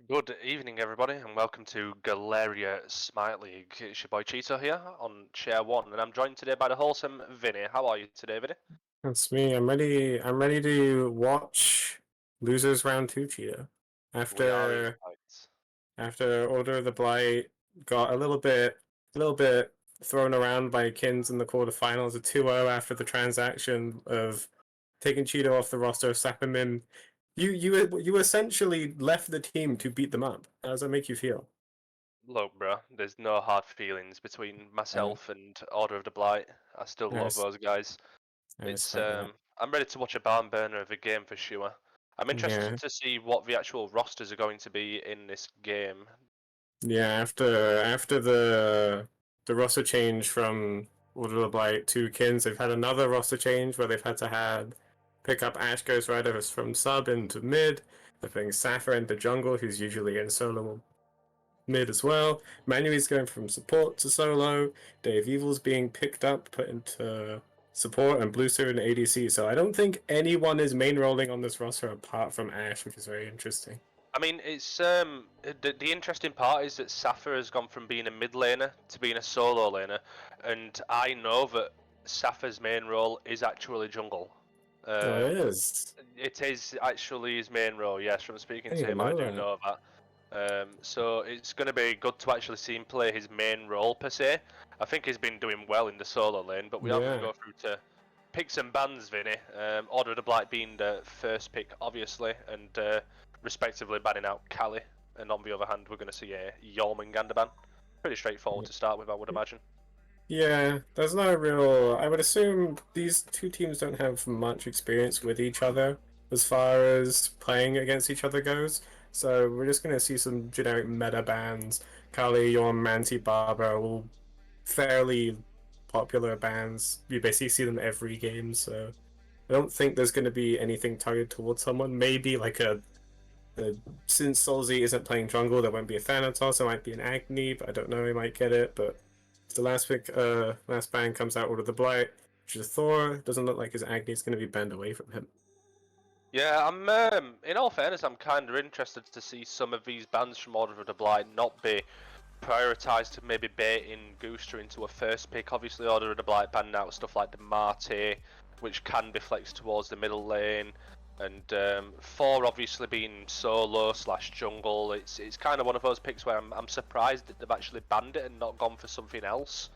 Good evening, everybody, and welcome to Galeria Smite League. It's your boy Cheeto here on Share 1, and I'm joined today by the wholesome Vinny. How are you today, Vinny? That's me. I'm ready. I'm ready to watch losers round two, Cheetah. We are in After fights. after Order of the Blight got a little bit thrown around by Kins in the quarterfinals, a 2-0 after the transaction of taking Cheetah off the roster of Sappermin. You essentially left the team to beat them up. How does that make you feel? Look, bro, there's no hard feelings between Uh, myself and Order of the Blight. I still I, love res- those guys. I It's respect that. I'm ready to watch a barn burner of a game for sure. I'm interested Yeah. to see what the actual rosters are going to be in this game. Yeah, after the roster change from Order of the Blight to Kins, they've had another roster change where they've had to pick up Ash Ghost Rider from sub into mid. They're putting Sapphire into jungle, who's usually in solo mid as well. Manui's going from support to solo. Dave Evil's being picked up, put into support, and Bluester in ADC. So I don't think anyone is main rolling on this roster apart from Ash, which is very interesting. I mean, it's the interesting part is that Safa has gone from being a mid laner to being a solo laner, and I know that Safa's main role is actually jungle. Oh, it Um, is. it is actually his main role. Yes, from I speaking to didn't even him, I know do that. know that. So it's going to be good to actually see him play his main role per se. I think he's been doing well in the solo lane, but we are going to Yeah. go through to picks and bans, Vinny. Order of the Blight being the first pick, obviously, and respectively banning out Cali. And on the other hand, we're going to see a Jormungandr ban. Pretty straightforward to start with, I would imagine. Yeah, there's no real. I would assume these two teams don't have much experience with each other as far as playing against each other goes. So we're just going to see some generic meta bans. Kali, Yorm, Manti, Barbara, all fairly popular bans. You basically see them every game, so I don't think there's going to be anything targeted towards someone. Maybe like a since Solzy isn't playing jungle, there won't be a Thanatos. There might be an Agni, but I don't know. He might get it, but. The last pick, last ban comes out with the Blight, which is Thor. Doesn't look like his Agni is going to be banned away from him. Yeah, I'm. In all fairness, I'm kind of interested to see some of these bans from Order of the Blight not be prioritised to maybe baiting Goosedra into a first pick. Obviously, Order of the Blight banned out stuff like the Marte, which can be flexed towards the middle lane, and Thor obviously being solo slash jungle. It's kind of one of those picks where I'm surprised that they've actually banned it and not gone for something else.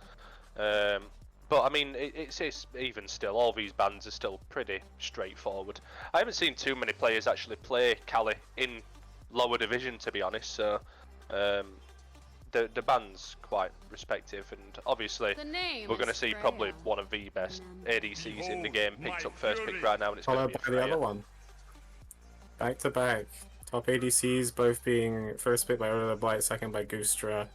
But I mean, it's even still, all these bans are still pretty straightforward. I haven't seen too many players actually play Cali in lower division, to be honest. So the ban's quite respective, and obviously we're going to see probably one of the best ADCs in the game picked up first pick right now, and it's going to Followed be a by the other Freya. one. Back to back. Top ADCs both being first pick by Order of the Blight, second by Goosedra.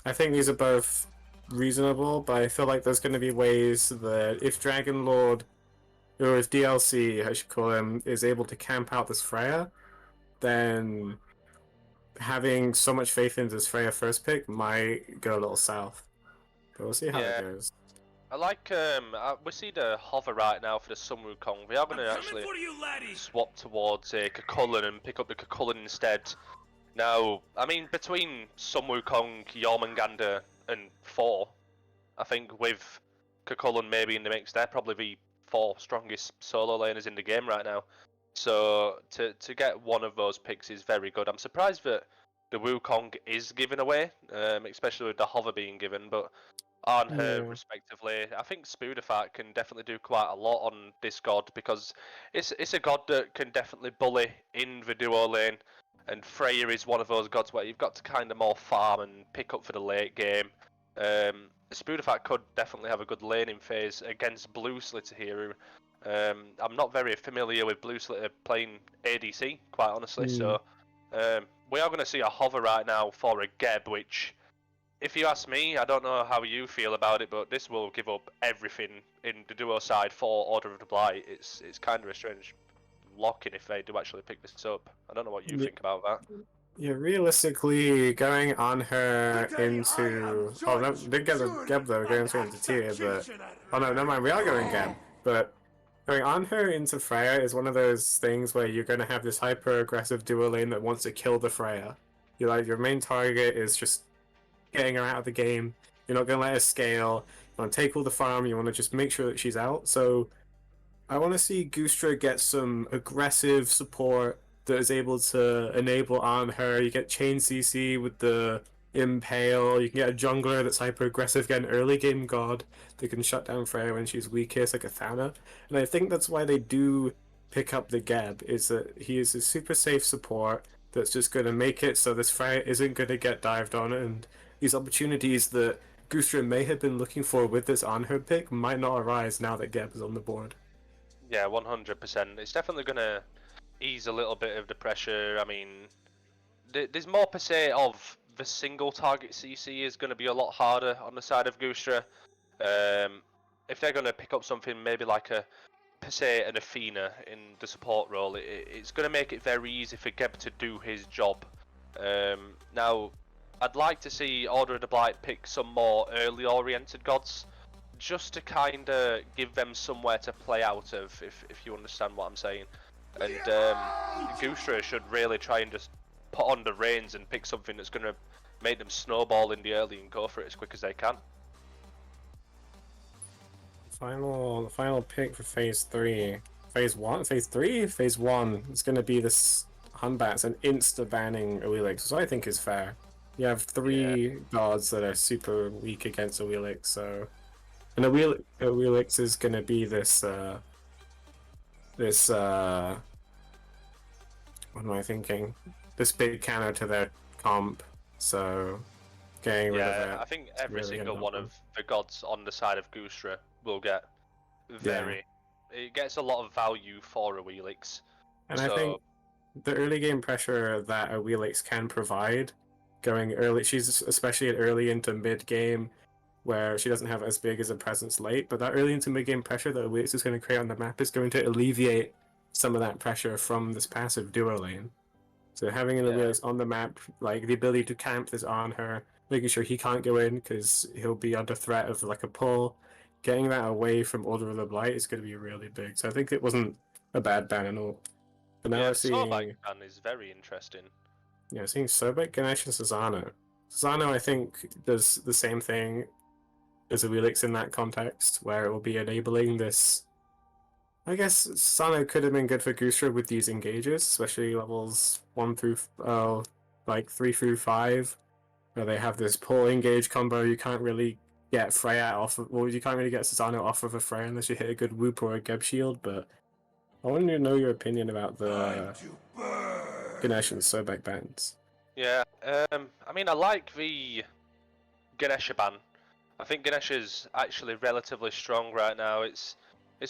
I think these are both reasonable, but I feel like there's going to be ways that if Dragon Lord, or if DLC, I should call him, is able to camp out this Freya, then having so much faith in this Freya first pick might go a little south. But we'll see how that Yeah, goes. I like we see the hover right now for the Sun Wukong. We are going to actually swap towards Kukulkan and pick up the Kukulkan instead. Now, I mean, between Sun Wukong, Jormungandr, and Thor, I think with Kukulkan maybe in the mix, they're probably the four strongest solo laners in the game right now. So to get one of those picks is very good. I'm surprised that the Wukong is given away, especially with the hover being given, but on her Yeah. respectively. I think Spoodafat can definitely do quite a lot on this god because it's a god that can definitely bully in the duo lane, and Freya is one of those gods where you've got to kind of more farm and pick up for the late game. Spoodafat could definitely have a good laning phase against Blue Slitter here. I'm not very familiar with Blue Slitter playing ADC, quite honestly, Hmm. so we are going to see a hover right now for a Geb, which if you ask me, I don't know how you feel about it, but this will give up everything in the duo side for Order of the Blight. It's kind of a strange lock-in if they do actually pick this up. I don't know what you Yeah, think about that. yeah, realistically, going on her into. Oh, no, did get the Geb though, going straight into tier, but. Oh no, never mind, we are going Geb. But Going on her into Freya is one of those things where you're going to have this hyper aggressive duo lane that wants to kill the Freya. You're like, your main target is just getting her out of the game. You're not going to let her scale. You want to take all the farm. You want to just make sure that she's out. So I want to see Goosedra get some aggressive support that is able to enable on her. You get Chain CC with the Impale. You can get a jungler that's hyper aggressive, get an early game god that can shut down Freya when she's weakest, like a Thana. And I think that's why they do pick up the Geb, is that he is a super safe support that's just going to make it so this Freya isn't going to get dived on, and these opportunities that Goosedra may have been looking for with this on her pick might not arise now that Geb is on the board. Yeah, 100%. It's definitely going to ease a little bit of the pressure. I mean, there's more per se of the single target CC is going to be a lot harder on the side of Goosedra. If they're going to pick up something maybe like a per se an Athena in the support role, it's going to make it very easy for Geb to do his job. Now, I'd like to see Order of the Blight pick some more early oriented gods, just to kind of give them somewhere to play out of, if you understand what I'm saying. And Goosedra should really try and just put on the reins and pick something that's going to make them snowball in the early and go for it as quick as they can. The final pick for phase 3. Phase 1? Phase 3? Phase 1 is going to be this Hunbats and insta-banning Awilix, which I think is fair. You have 3 gods that are super weak against Awilix, so... And Awilix is going to be this, what am I thinking? This big counter to their comp, so getting rid of it. I think every really single one of the gods on the side of Goosedra will get very... Yeah. It gets a lot of value for Awilix. And I think the early game pressure that Awilix can provide, going early, she's especially at early into mid game, where she doesn't have as big as a presence late, but that early into mid game pressure that Awilix is going to create on the map is going to alleviate some of that pressure from this passive duo lane. So having an Awilix on the map, like the ability to camp this on her, making sure he can't go in because he'll be under threat of like a pull, getting that away from Order of the Blight is going to be really big. So I think it wasn't a bad ban at all. But now we're seeing... ban is very interesting. Yeah, seeing Sobek, Ganesh, and Susano. Susano, I think, does the same thing as Awilix in that context, where it will be enabling this... I guess Susano could have been good for Goosedra with these engages, especially levels 1 through... like 3 through 5, where they have this pull engage combo. You can't really get Freya off of... Well, you can't really get Susano off of a Freya unless you hit a good Whoop or a Geb shield, but... I wanted to know your opinion about the Ganesh and Sobek bans. Yeah, I mean, I like the Ganesha ban. I think Ganesh is actually relatively strong right now. It's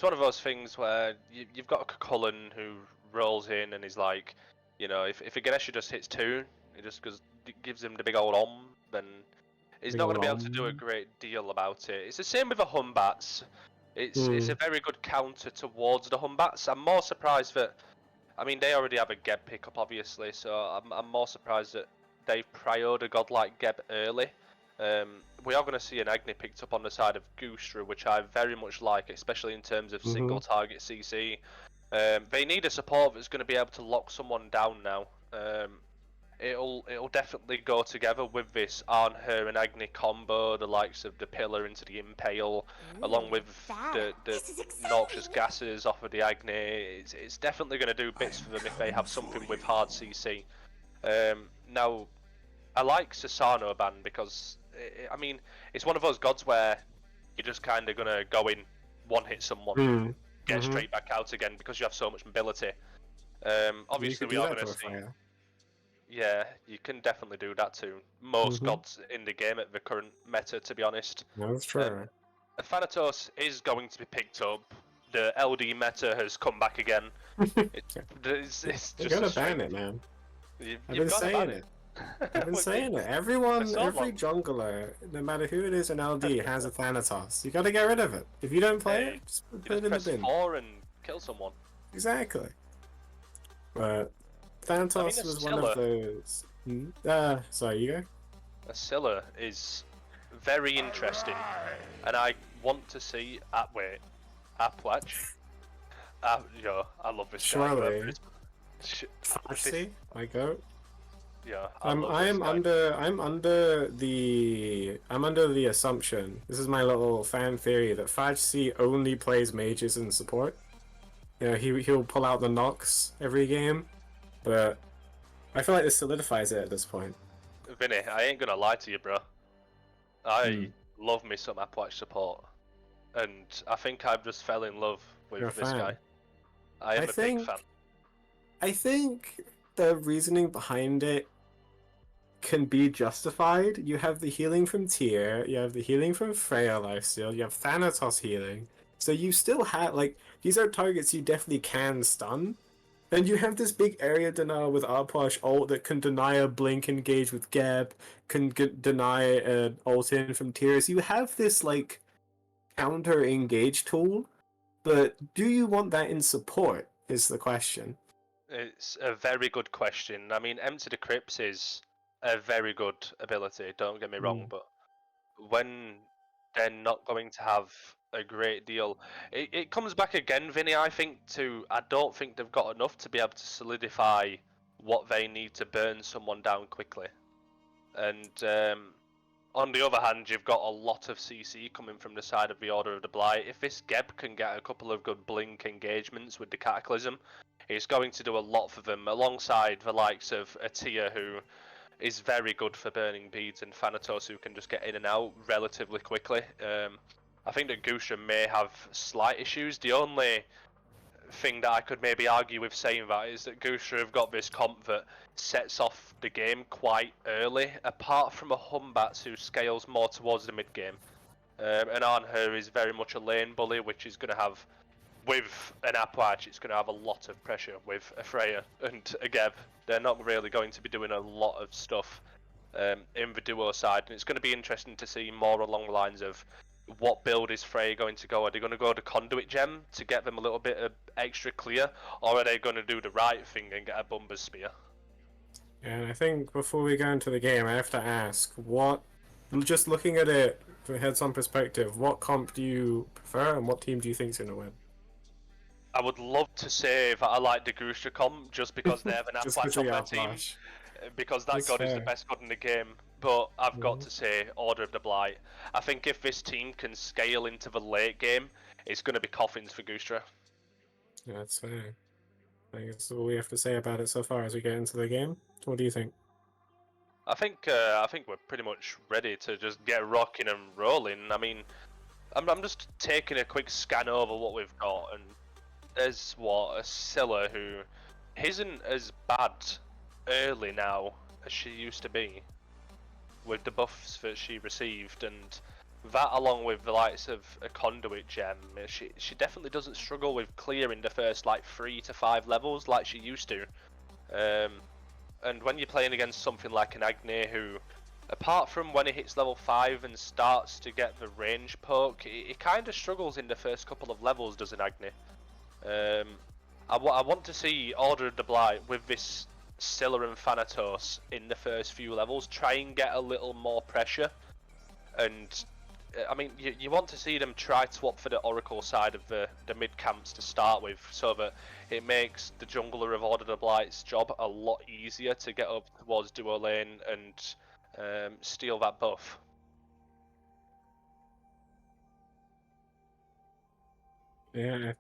one of those things where you've got a Cullen who rolls in and is like, you know, if a Ganesha just hits 2, it just gives him the big old then he's not going to be able to do a great deal about it. It's the same with the Humbats. It's a very good counter towards the Humbats. I'm more surprised that, I mean, they already have a Geb pickup, obviously, so I'm more surprised that they've priored a god like Geb early. We are going to see an Agni picked up on the side of Goosedra, which I very much like, especially in terms of single target CC. They need a support that's going to be able to lock someone down now. It'll definitely go together with this on her and Agni combo, the likes of the pillar into the impale, along with the noxious gases off of the Agni. It's definitely going to do bits for them if they have something with hard CC. Now, I like Susano ban because I mean it's one of those gods where you're just kind of going to go in, one hit someone, get straight back out again because you have so much mobility. Obviously we are going to see. Yeah, you can definitely do that to most gods in the game at the current meta, to be honest. That's true. Thanatos is going to be picked up. The LD meta has come back again. It's just you gotta ban it, man. I've been saying it. I've been saying it. Every jungler, no matter who it is in LD, has a Thanatos. You gotta get rid of it. If you don't play it, just put it in the bin. 4 and kill someone. Exactly. But Thanatos was one of those. Sorry, you go. Asilla is very interesting, and I want to see Apwatch I love this guy. Surely. Sh- this, Fantasy, my goat. I love this guy. I'm under the assumption. This is my little fan theory that Faj C only plays mages and support. You know, he'll pull out the Nox every game, but I feel like this solidifies it at this point. Vinny, I ain't gonna lie to you, bro. Hmm. I love me some Appwatch support, and I think I've just fell in love You're a with this guy. fan. I I am a big think fan. I think the reasoning behind it can be justified. You have the healing from Tyr, you have the healing from Freya lifesteal, you have Thanatos healing. So you still have like these are targets you definitely can stun. And you have this big area denial with Arposh ult that can deny a blink engage with Geb, can deny an ult in from Tyr. So you have this like counter engage tool, but do you want that in support? Is the question. It's a very good question. I mean, Empty the Crypts is a very good ability, don't get me wrong, Mm. but when they're not going to have a great deal, it comes back again, Vinny, I don't think they've got enough to be able to solidify what they need to burn someone down quickly. And on the other hand, you've got a lot of CC coming from the side of the Order of the Blight. If this Geb can get a couple of good blink engagements with the Cataclysm, it's going to do a lot for them, alongside the likes of Atia, who is very good for burning beads, and Thanatos, who can just get in and out relatively quickly. I think that Goosedra may have slight issues. The only thing that I could maybe argue with saying that is that Goosedra have got this comp that sets off the game quite early, apart from a Humbats who scales more towards the mid game. And Arnher is very much a lane bully, which is going to have, with an Appwatch, it's going to have a lot of pressure with a Freya and a Geb. They're not really going to be doing a lot of stuff in the duo side, and it's going to be interesting to see more along the lines of what build is Freya going to go. Are they going to go the conduit gem to get them a little bit of extra clear, or are they going to do the right thing and get a Bumba's spear? And I think before we go into the game, I have to ask, what, just looking at it from a heads-on perspective, what comp do you prefer and what team do you think is going to win? I would love to say that I like the Grusha comp just because they have an Just because Appwatch of on the their team, Outlash. because that That's god is the fair. best god in the game. But I've got Mhm. to say, Order of the Blight. I think if this team can scale into the late game, it's going to be coffins for Goosedra. Yeah, that's fair. I think that's all we have to say about it so far as we get into the game. What do you think? I think we're pretty much ready to just get rocking and rolling. I mean, I'm just taking a quick scan over what we've got, and there's a Scylla who isn't as bad early now as she used to be with the buffs that she received, and that along with the likes of a conduit gem, she definitely doesn't struggle with clearing the first like 3 to 5 levels like she used to. Um, and when you're playing against something like an Agni who, apart from when it hits level 5 and starts to get the range poke, it kind of struggles in the first couple of levels, does an Agni. Um, I want to see Order of the Blight with this Scylla and Thanatos in the first few levels, try and get a little more pressure. And I mean, you want to see them try to opt for the Oracle side of the mid camps to start with, so that it makes the jungler of Order of the Blight's job a lot easier to get up towards duo lane and steal that buff. Yeah,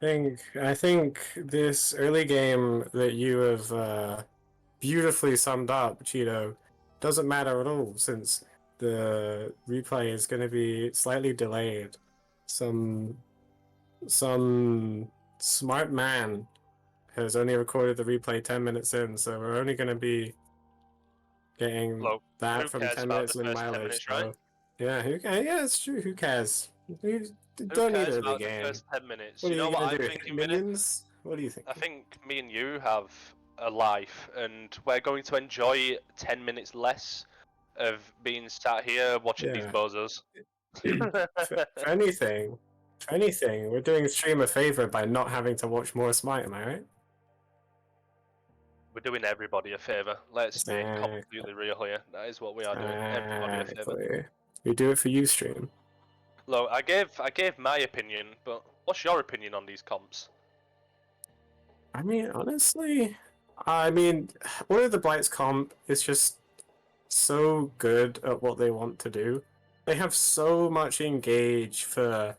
I think this early game that you have beautifully summed up, Cheeto, doesn't matter at all since the replay is going to be slightly delayed. Some some smart man has only recorded the replay 10 minutes in, so we're only going to be getting Look, that who from cares 10 about the minutes in first 10 mileage. minutes, right? So yeah, yeah, it's true. Who cares? You Who don't need cares early about the game. first 10 minutes? What are You know you what gonna I'm do? Hit thinking, Vinny? minions? What are you I thinking? think me and you have a life, and we're going to enjoy 10 minutes less of being sat here watching these Yeah. bozos. For anything, for anything, we're doing stream a favor by not having to watch more Smite. Am I right? We're doing everybody a favour. Let's be Exactly. completely real here. That is what we are doing. Everybody a favour. Exactly. We do it for you, stream. Look, I gave my opinion, but what's your opinion on these comps? I mean, honestly, I mean, one of the Blight's comp is just so good at what they want to do. They have so much engage for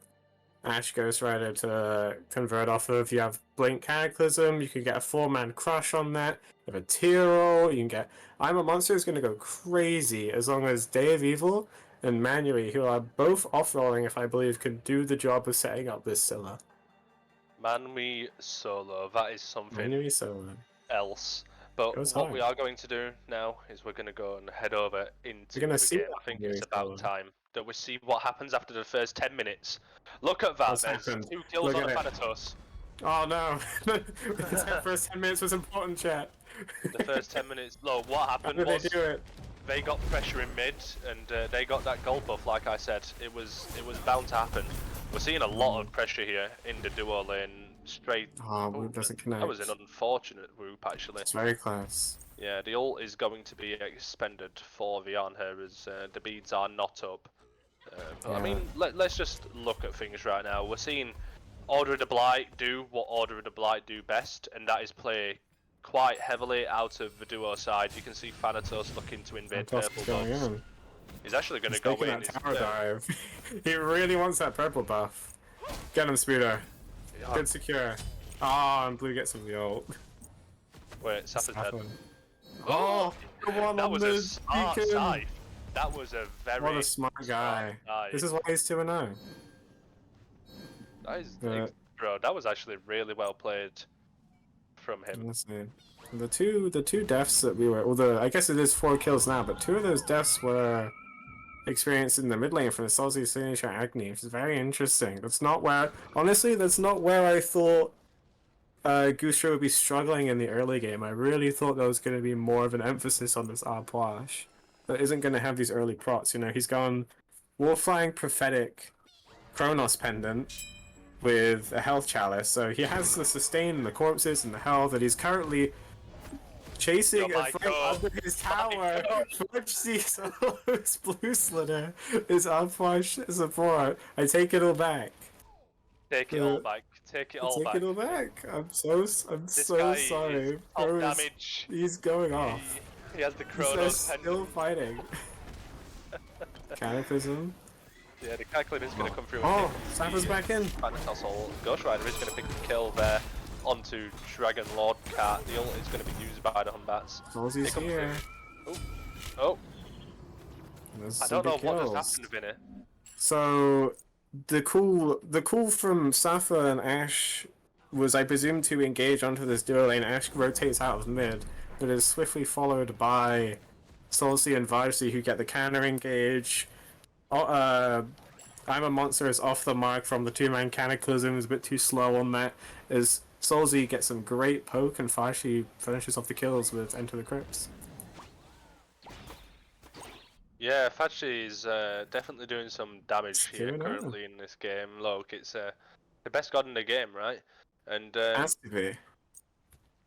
Ash Ghost Rider to convert off of. You have Blink Cataclysm, you can get a 4-man crush on that. You have a Tyrol, you can get. I'm a Monster is going to go crazy as long as Day of Evil and Manually, who are both off rolling, if I believe, can do the job of setting up this Scylla. Manwy solo, that is something Manually solo. else. But Goes what we hard. are going to do now is we're going to go and head over into We're going to the see game. that I think Manually it's about solo. time that we see what happens after the first 10 minutes. Look at that, What's there's happened? 2 kills Look on at the it. Thanatos. Oh no! The first 10 minutes was important, chat. The first 10 minutes, look, what How happened did they was do it? they got pressure in mid and they got that gold buff, like I said. It was bound to happen. We're seeing a lot of pressure here in the duo lane, straight. Oh, Oh, Whoop doesn't that was connect. an unfortunate whoop, actually. It's very close. Yeah, the ult is going to be expended for Vian here as the beads are not up. But I Yeah. mean, let's just look at things right now. We're seeing Order of the Blight do what Order of the Blight do best, and that is play quite heavily out of the duo side. You can see Thanatos looking to invade What else purple is going buffs. on? He's actually going He's to go taking in. that tower dive. He really wants that purple buff. Get him, Speeder. Good secure. Ah, and Blue gets him the ult. Wait, Sapphire's dead. Sappho. Oh, come on, That on was a the smart beacon. side. That was a very What a smart guy. This is why he's 2-0. That is, But bro, that was actually really well played from him. honestly, the two deaths that we were, although I guess it is 4 kills now, but 2 of those deaths were experienced in the mid lane from the Salty signature Agni, which is very interesting. That's not where, honestly, that's not where I thought Goosedra would be struggling in the early game. I really thought there was going to be more of an emphasis on this Arplash that isn't going to have these early procs. You know, he's gone Warflying Prophetic Chronos Pendant with a health chalice, so he has the sustain and the corpses and the health that he's currently chasing Oh a front under his tower, which sees his blue slitter is Arplash support. I take it all back. Take it all back. Take it all Take back. it all back. I'm so This so guy sorry. is top Bro damage. he's going off. He has the They're Chronos still pendant. fighting. Cataclysm. Yeah, the Cataclysm is going to come through. Oh, Cypher's back in. Thanatos ult. Ghost Rider is going to pick the kill there onto Dragon Lord Cat. The ult is going to be used by the Humbats. Halsey's here. Oh, There's I some don't know big what just kills. happened, Vinny. So the call from Safa and Ash was, I presume, to engage onto this duo lane. Ash rotates out of mid, but is swiftly followed by Solcy and Varsi, who get the counter engage. I'm a Monster is off the mark from the 2-man Cataclysm, is a bit too slow on that. As Solzy gets some great poke and Varsi finishes off the kills with Enter the Crypts. Yeah, Fachi is definitely doing some damage here 2-0. currently in this game. Look, it's the best god in the game, right? And Has to be.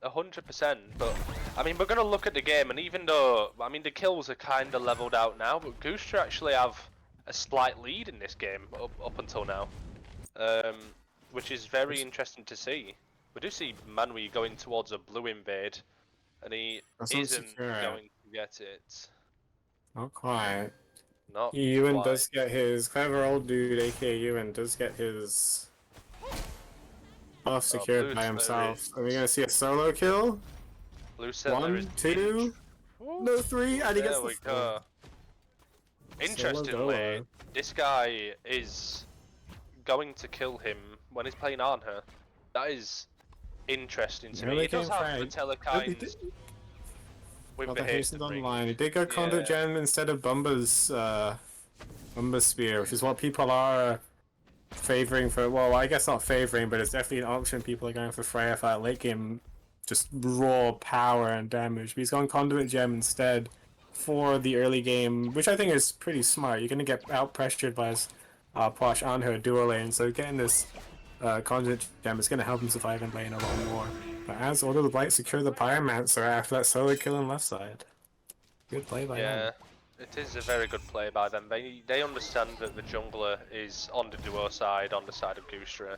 100%. But I mean, we're gonna look at the game, and even though I mean the kills are kind of leveled out now, but Goosedra actually have a slight lead in this game up until now, which is very interesting to see. We do see Manwy going towards a blue invade, and he isn't going to get it. Not quite. Not Ewan quite. does get his clever old dude, aka Ewan, does get his buff secured by himself. Are we gonna see a solo kill? Blue Settler is 1, 2, no 3, and he gets the 4. Interestingly, this guy is going to kill him when he's playing on her. That is interesting to me. He does have the telekines with the haste online. He did go Conduit Gem instead of Bumba's Spear, which is what people are favoring for. Well, I guess not favoring, but it's definitely an option people are going for Freya for that late game, just raw power and damage. But he's gone Conduit Gem instead for the early game, which I think is pretty smart. You're gonna get out pressured by his Posh on her dual lane, so getting this Conduit Gem is gonna help him survive in lane a lot more. But as Order of the Blight secure the Pyromancer after that solo kill on left side. Good play by them. Yeah, it is a very good play by them. They understand that the jungler is on the duo side, on the side of Goosedra,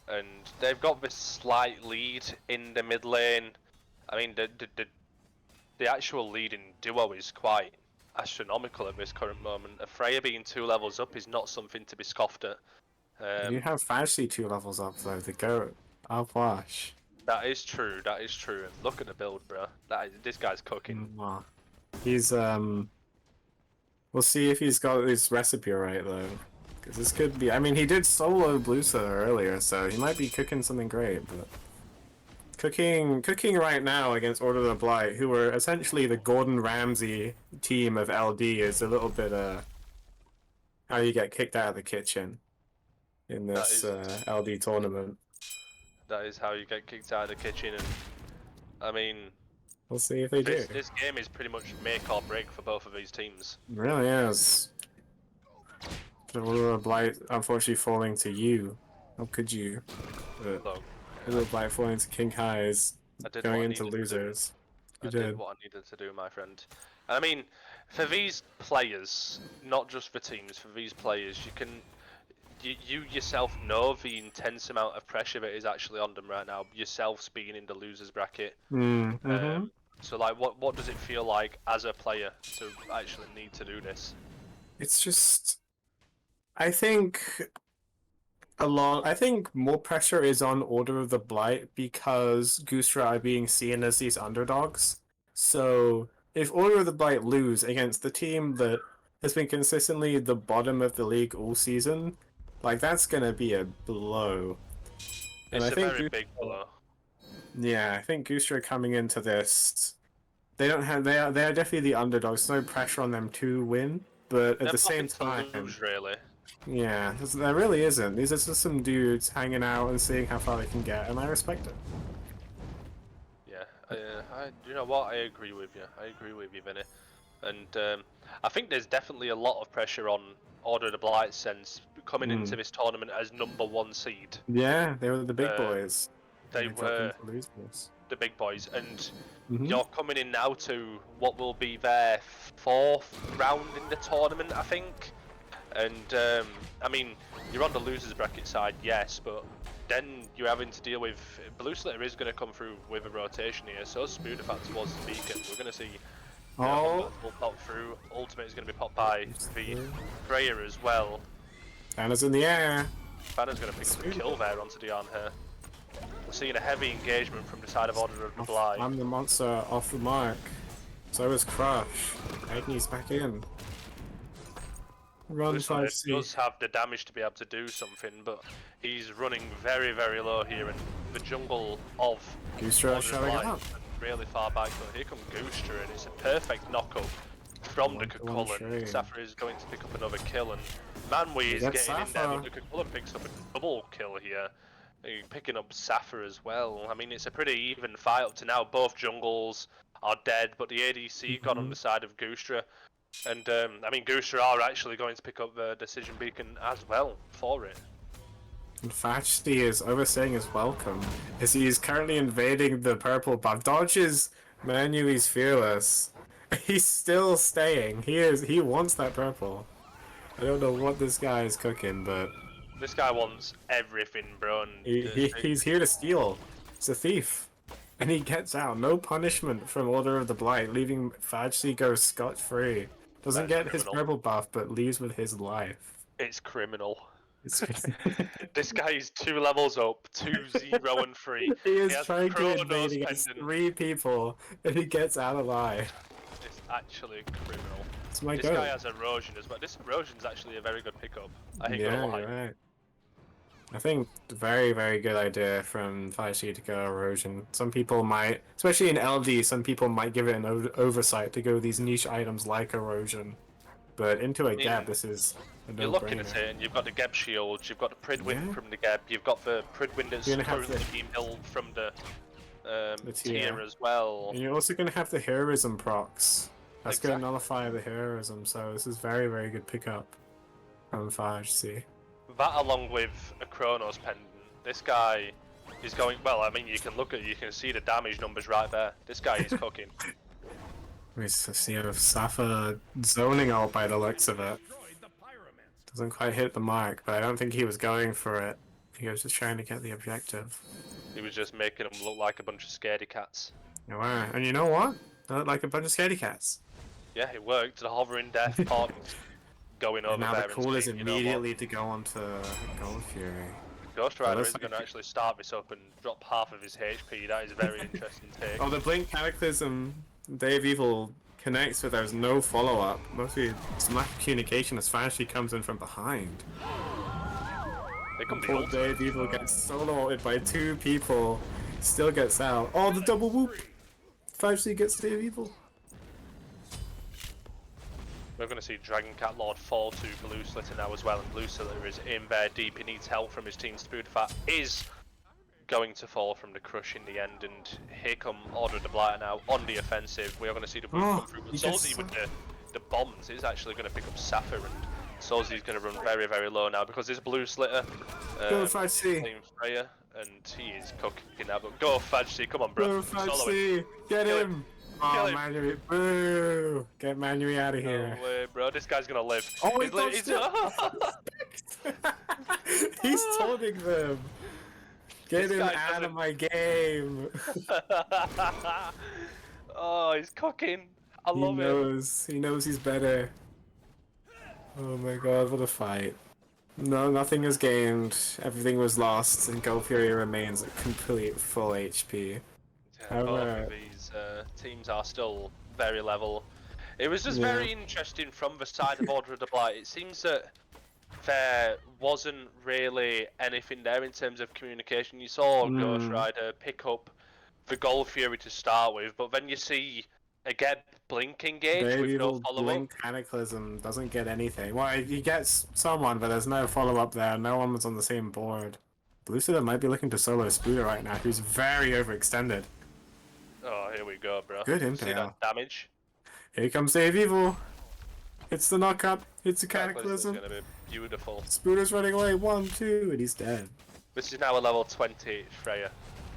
and they've got this slight lead in the mid lane. I mean, the actual leading duo is quite astronomical at this current moment. A Freya being 2 levels up is not something to be scoffed at. You have Fashy 2 levels up though, the goat. I'll wash. That is true. That is true. And look at the build, bro. This guy's cooking. Mwah. He's we'll see if he's got his recipe right though. Because this could be, I mean, he did solo Blusa earlier, so he might be cooking something great, but cooking right now against Order of the Blight, who are essentially the Gordon Ramsay team of LD, is a little bit how you get kicked out of the kitchen in this LD tournament. That is how you get kicked out of the kitchen, and I mean, we'll see if they do. This game is pretty much make or break for both of these teams. It really is. The Order of the Blight, unfortunately, falling to you. How could you? But Look, Order of the Blight falling to King Highs, going into losers. I did what I needed to do, my friend. I mean, for these players, not just for teams, for these players, you yourself know the intense amount of pressure that is actually on them right now. Yourselves being in the losers bracket. So, like, what does it feel like as a player to actually need to do this? It's just, I think I think more pressure is on Order of the Blight because Goosedra are being seen as these underdogs. So if Order of the Blight lose against the team that has been consistently the bottom of the league all season, like that's gonna be a blow. And it's a very big blow. Yeah, I think Goosedra coming into this, they are definitely the underdogs. No pressure on them to win, but at the same time, really. Yeah, there really isn't. These are just some dudes hanging out and seeing how far they can get, and I respect it. Yeah, you know what? I agree with you. I agree with you, Vinny. And I think there's definitely a lot of pressure on Order of the Blight sense coming into this tournament as #1 seed. Yeah, they were the big boys. They were the big boys, and you're coming in now to what will be their 4th round in the tournament, I think. And I mean, you're on the losers bracket side, yes, but then you're having to deal with Blue Slitter is going to come through with a rotation here. So Spooderfan towards the beacon. We're going to see will pop through. Ultimate is going to be popped by the Freya as well. Banner's in the air. Banner's going to pick up a kill there onto Dion here. We're seeing a heavy engagement from the side of Order of the Blight. I'm the monster off the mark. So is Crush. Agni's back in. Run 5C. Does have the damage to be able to do something, but he's running very, very low here, and the jungle of Goosedra showing up really far back. But here comes Goosedra, and it's a perfect knockup from the Kukullan. Safra is going to pick up another kill, and Manwee is getting in there, but the Kukullan picks up a double kill here. Picking up Safra as well. I mean, it's a pretty even fight up to now. Both jungles are dead, but the ADC got on the side of Goosedra. And, I mean, Goosedra are actually going to pick up the Decision Beacon as well for it. And Fashty is overstaying his welcome, as he is currently invading the purple buff. Dodges Manui's fearless. He's still staying. He wants that purple. I don't know what this guy is cooking, but... This guy wants everything, bro. He's here to steal. He's a thief. And he gets out. No punishment from Order of the Blight, leaving Fajsi go scot-free. Doesn't get his purple buff, but leaves with his life. It's criminal. This guy is 2 levels up, 2-0 and 3. He is trying to invade against 3 people, and he gets out alive. It's actually criminal. It's my this guy has erosion as well. This erosion's actually a very good pickup. I hate you're right. I think very, very good idea from 5C to go erosion. Some people might, especially in LD, some people might give it an oversight to go these niche items like erosion. But into a Geb, this is a no-brainer. You're looking at it, and you've got the Geb shield, you've got the Pridwind from the Geb, you've got the Pridwind that's currently being built from the tier as well. And you're also going to have the heroism procs. That's going to nullify the heroism, so this is very, very good pickup from 5C. That along with a Chronos pendant, this guy is going, well, I mean, you can see the damage numbers right there. This guy is cooking. We see a Safa zoning ult by the looks of it. Doesn't quite hit the mark, but I don't think he was going for it. He was just trying to get the objective. He was just making them look like a bunch of scaredy cats. You are. And you know what? They look like a bunch of scaredy cats. Yeah, it worked. The hovering death pod going over And now there the and call is saying, you know what? immediately to go onto Gold Fury. Ghost So Rider that's is going to like- actually start this up and drop half of his HP. That is a very interesting take. Oh, the Blink Cataclysm, Day of Evil connects, but there's no follow-up. Mostly some lack of communication as Fantasy comes in from behind. They come the Poor ultimate. Day of Evil gets solo-ulted by 2 people, still gets out. Oh, the double whoop! Fantasy gets Day of Evil. We're going to see Dragon Cat Lord fall to Blue Slitter now as well, and Blue Slitter is in there deep. He needs help from his team. Spoodfat is going to fall from the crush in the end, and here come Order of the Blight now on the offensive. We are going to see the blue come through, but he gets Solzy with the bombs is actually going to pick up Sapphire, and Solzy's going to run very, very low now because this Blue Slitter Go Fantasy! playing Freya, and he is cooking now. But go Fantasy, come on, bro. Go Solo it. Fantasy! Get Kill him! Kill Oh, him. Manui, boo! Get Manui out of here. No way, bro. This guy's gonna live. Oh, he He's dodged He's taunting them. Get This him guy out doesn't- of my game. Oh, he's cooking. I love it. He knows he's better. Oh my god, what a fight. No, nothing is gained. Everything was lost, and Gold Fury remains at complete full HP. Yeah, both of these teams are still very level. It was just very interesting from the side of Order of the Blight. It seems that there wasn't really anything there in terms of communication. You saw Ghost Rider pick up the Gold Fury to start with, but then you see again Blink engage Very with no evil follow-up. Blink Cataclysm doesn't get anything. Well, he gets someone, but there's no follow-up there. No one was on the same board. Blue Suitor might be looking to solo Spooder right now, who's very overextended. Oh, here we go, bro. Good See impale. that damage? Here comes Dave Evil. It's the knockup. It's a Cataclysm's Cataclysm. gonna be beautiful. Spooder's running away. 1, 2, and he's dead. This is now a level 20 Freya.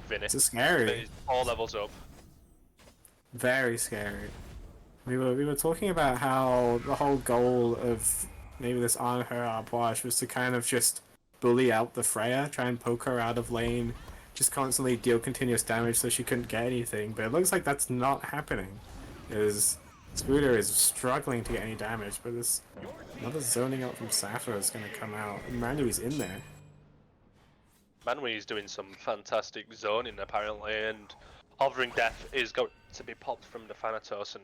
Vinny. It's scary. It's 4 levels up. Very scary. We were talking about how the whole goal of maybe this on her Arboise was to kind of just bully out the Freya, try and poke her out of lane, just constantly deal continuous damage so she couldn't get anything. But it looks like that's not happening. Spooder is struggling to get any damage, but this another zoning out from Sapphire is going to come out. And Manui's in there. Manwee is doing some fantastic zoning apparently, and Hovering Death is going to be popped from the Thanatos, and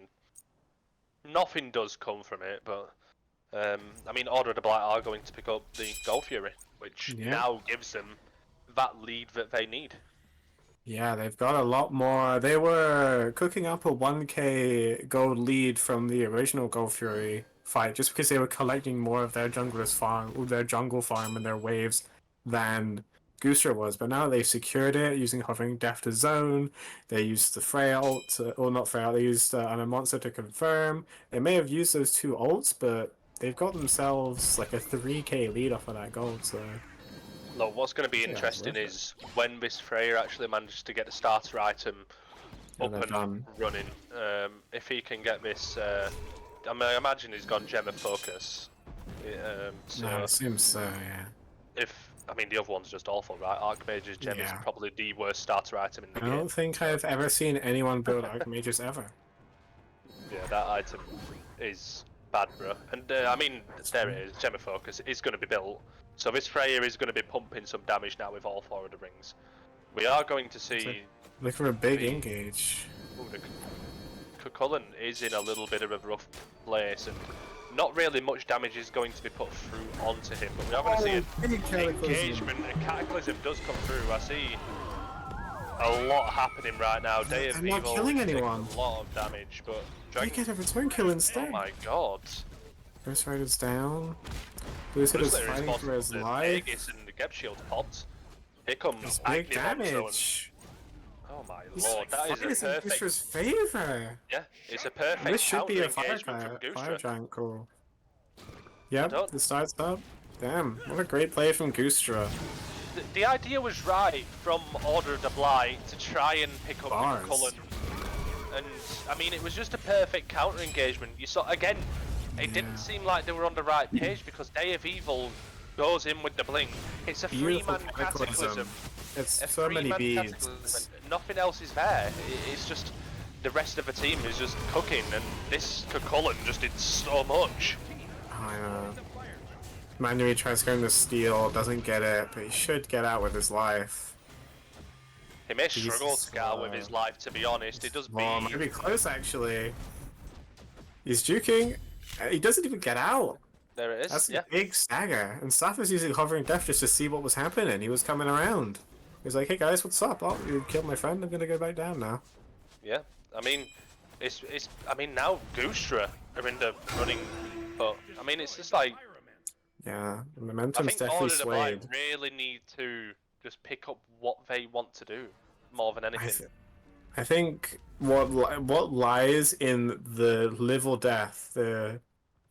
nothing does come from it, but I mean Order of the Blight are going to pick up the Gold Fury, which now gives them that lead that they need. Yeah, they've got a lot more. They were cooking up a 1k gold lead from the original Gold Fury fight just because they were collecting more of their jungle farm and their waves than Goosedra was. But now they've secured it using Hovering Death to zone. They used the Freya ult, or not Freya, they used a monster to confirm. They may have used those 2 ults, but they've got themselves like a 3k lead off of that gold, so... Look, what's going to be interesting is when this Freya actually manages to get the starter item up and running. If he can get this, I imagine he's gone Gem of Focus. So I assume so, yeah. I mean, the other one's just awful, right? Archmage's Gem is probably the worst starter item in the game. I don't think I've ever seen anyone build Archmages ever. Yeah, that item is bad, bro. And I mean, there it is, Gem of Focus is going to be built. So this Freya is going to be pumping some damage now with all 4 of the rings. We are going to see... Look for a big engage. Ooh, the Cullen is in a little bit of a rough place, and not really much damage is going to be put through onto him, but we are going to see an engagement. A Cataclysm does come through. I see a lot happening right now. Day of Evil not killing anyone. A lot of damage, but... They get a return kill instead. Oh my god. Ghost Rider's down. Blue Suitor's fighting for his life. And the Geb Shield popped. Here comes Big damage. Oh my lord, that is a perfect... Goosedra's favor. Yeah, it's a perfect This should be a fire Goosedra. giant call. Yep, the start's up. Damn, what a great play from Goosedra. The idea was right from Order of the Blight to try and pick up the Cullen. And, I mean, it was just a perfect counter engagement. You saw, again, it didn't seem like they were on the right page because Day of Evil goes in with the blink. It's a Beautiful three-man cataclysm. It's A so many three-man beads. cataclysm. Nothing else is there. It's just the rest of the team is just cooking, and this Cullen just did so much. I know. Manually tries to go in the steal, doesn't get it, but he should get out with his life. He may struggle to get out with his life, to be honest. It does Well, might be close actually. He's juking. He doesn't even get out. There it is. That's yeah. a big stagger. And Saf was using hovering death just to see what was happening. He was coming around. He was like, "Hey guys, what's up? Oh, you killed my friend. I'm gonna go back down now." Yeah. I mean, I mean, now Goosedra are in the running, but I mean, it's just like. Yeah, the I momentum's think definitely Order of the Blight swayed. really need to just pick up what they want to do more than anything. I think what lies in the live or death, the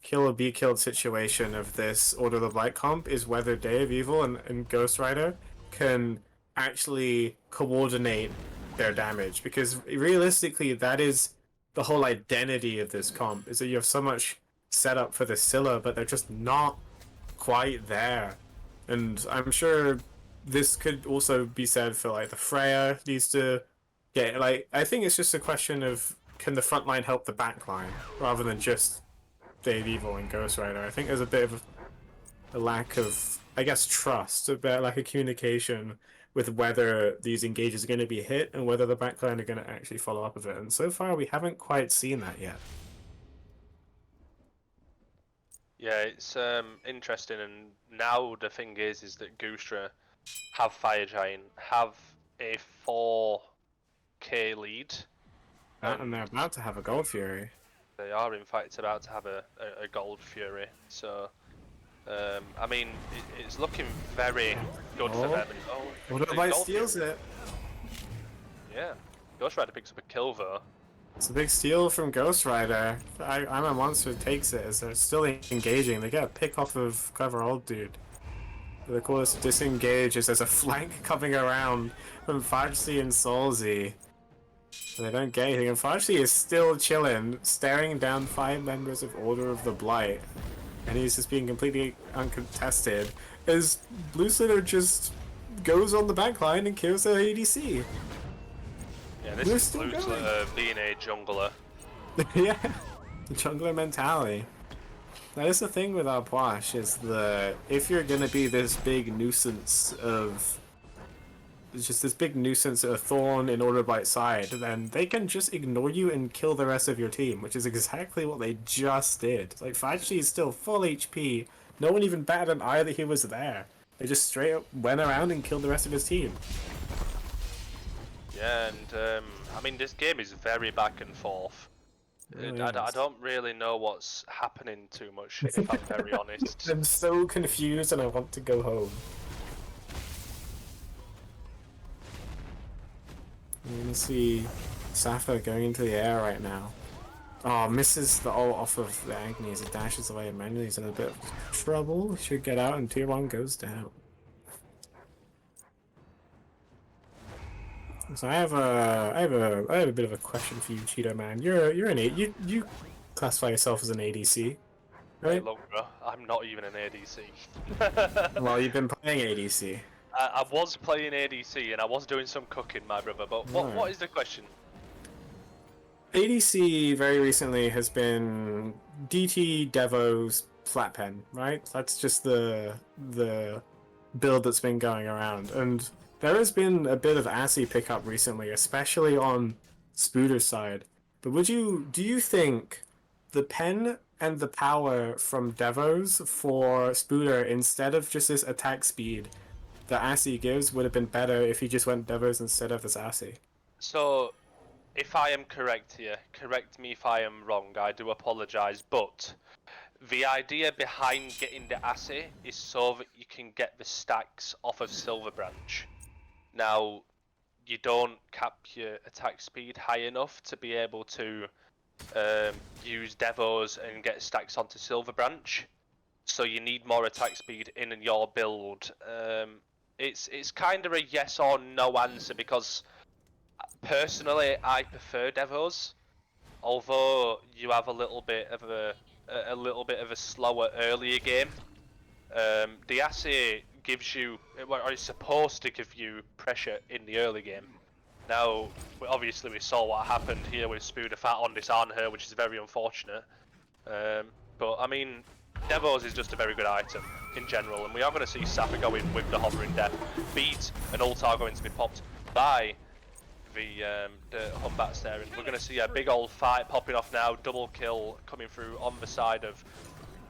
kill or be killed situation of this Order of the Blight comp is whether Day of Evil and Ghost Rider can actually coordinate their damage, because realistically that is the whole identity of this comp, is that you have so much set up for the Scylla, but they're just not quite there. And I'm sure this could also be said for like the Freya needs to get, like, I think it's just a question of can the front line help the back line rather than just Dave Evil and Ghost Rider. I think there's a bit of a lack of, I guess, trust, a bit like a communication with whether these engages are going to be hit and whether the back line are going to actually follow up with it. And so far we haven't quite seen that yet. Yeah, it's interesting, and now the thing is that Goosedra have Fire Giant, have a 4k lead. And they're about to have a Gold Fury. They are in fact about to have a Gold Fury, so I mean it's looking very good for them. What if I steals it? Yeah, Ghost Rider picks up a kill though. It's a big steal from Ghost Rider. I'm a Monster takes it as they're still engaging. They get a pick off of Clever Old Dude. But of course, disengage as there's a flank coming around from Fajsi and Solzy. They don't get anything, and Fajsi is still chilling, staring down 5 members of Order of the Blight. And he's just being completely uncontested as Blue Slitter just goes on the backline and kills their ADC. Yeah, this is Blue Slitter being a jungler. Yeah, the jungler mentality. That is the thing with our Pwash, is that if you're gonna be this big nuisance of... It's just this big nuisance, a thorn in Order of Blight side, then they can just ignore you and kill the rest of your team, which is exactly what they just did. Like, Faichi is still full HP, no one even batted an eye that he was there. They just straight up went around and killed the rest of his team. Yeah, and I mean this game is very back and forth. Really I don't really know what's happening too much, if I'm very honest. I'm so confused and I want to go home. You can see Safa going into the air right now. Oh, misses the ult off of the Agni as it dashes away, and manually he's in a bit of trouble. He should get out, and tier 1 goes down. So I have a bit of a question for you, Cheeto man. You're an you classify yourself as an ADC, right? Hey, look, bro, I'm not even an ADC. Well, you've been playing ADC. I was playing ADC and I was doing some cooking, my brother. But what is the question? ADC very recently has been DT Devo's flat pen, right? That's just the build that's been going around, and there has been a bit of assy pickup recently, especially on Spooder's side. But do you think the pen and the power from Devos for Spooder, instead of just this attack speed that assy gives, would have been better if he just went Devos instead of this assy? So, if I am correct here, correct me if I am wrong, I do apologise, but the idea behind getting the assay is so that you can get the stacks off of Silver Branch. Now, you don't cap your attack speed high enough to be able to use Devos and get stacks onto Silver Branch, so you need more attack speed in your build. It's kind of a yes or no answer, because personally I prefer Devos, although you have a little bit of a slower earlier game. Diassi gives you, or is supposed to give you pressure in the early game. Now, obviously we saw what happened here with Spoodafat on disarm her, which is very unfortunate. But I mean, Devos is just a very good item in general, and we are going to see Safa go in with the Hovering Death. Beat and ult are going to be popped by the Humbats there, and we're going to see a big old fight popping off now. Double kill coming through on the side of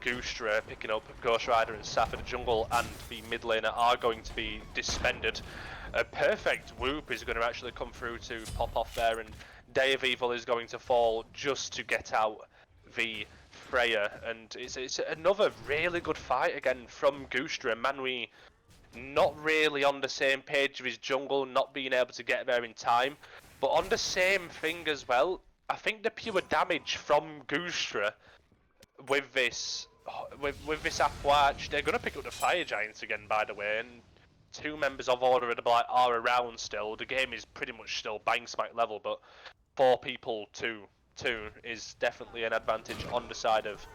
Goosedra, picking up Ghost Rider and Safa. The jungle and the mid laner are going to be dispended. A perfect whoop is going to actually come through to pop off there, and Day of Evil is going to fall just to get out the Freya, and it's another really good fight again from Goosedra. Manui not really on the same page with his jungle, not being able to get there in time, but on the same thing as well. I think the pure damage from Goosedra with this Appwatch, they're going to pick up the Fire Giants again, by the way, and 2 members of Order of the Blight are around still. The game is pretty much still bang smack level, but 4 people to 2 is definitely an advantage on the side of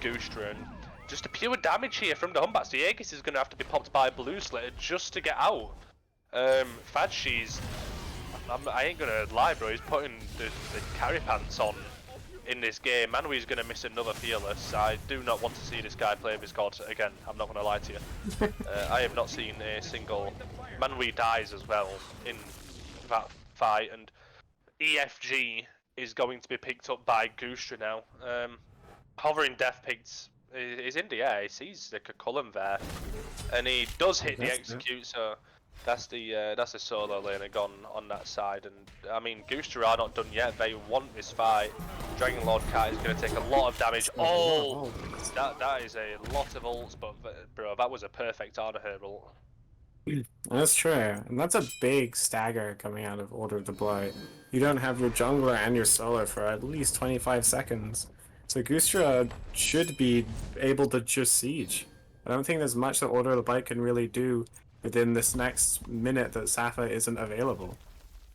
Goosedra. And just the pure damage here from the Humbats. The Aegis is going to have to be popped by Blue Slayer just to get out. Fadshi's, I ain't going to lie, bro, he's putting the carry pants on in this game. Manui's going to miss another Fearless. I do not want to see this guy play this god again. I'm not going to lie to you. I have not seen a single... Manui dies as well in that fight, and EFG is going to be picked up by Goosedra now. Hovering Death picked is in the air. He sees the Cucullin there, and he does hit the execute. So that's the solo laner gone on that side. And I mean, Goosedra are not done yet. They want this fight. Dragon Lord Cat is going to take a lot of damage. Oh, that is a lot of ults, but bro, that was a perfect Arna her ult. That's true, and that's a big stagger coming out of Order of the Blight. You don't have your jungler and your solo for at least 25 seconds, so Goosedra should be able to just siege. I don't think there's much that Order of the Blight can really do within this next minute that Safa isn't available.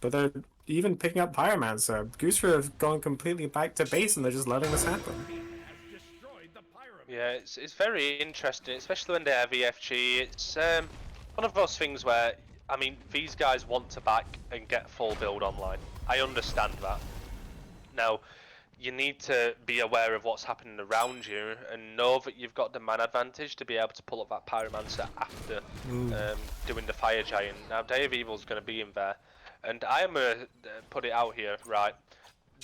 But they're even picking up Pyromancer. Goosedra have gone completely back to base and they're just letting this happen. Yeah, it's very interesting, especially when they have EFG. It's one of those things where, I mean, these guys want to back and get full build online. I understand that. Now, you need to be aware of what's happening around you and know that you've got the man advantage to be able to pull up that Pyromancer after doing the Fire Giant. Now, Day of Evil's going to be in there, and I am going to put it out here, right?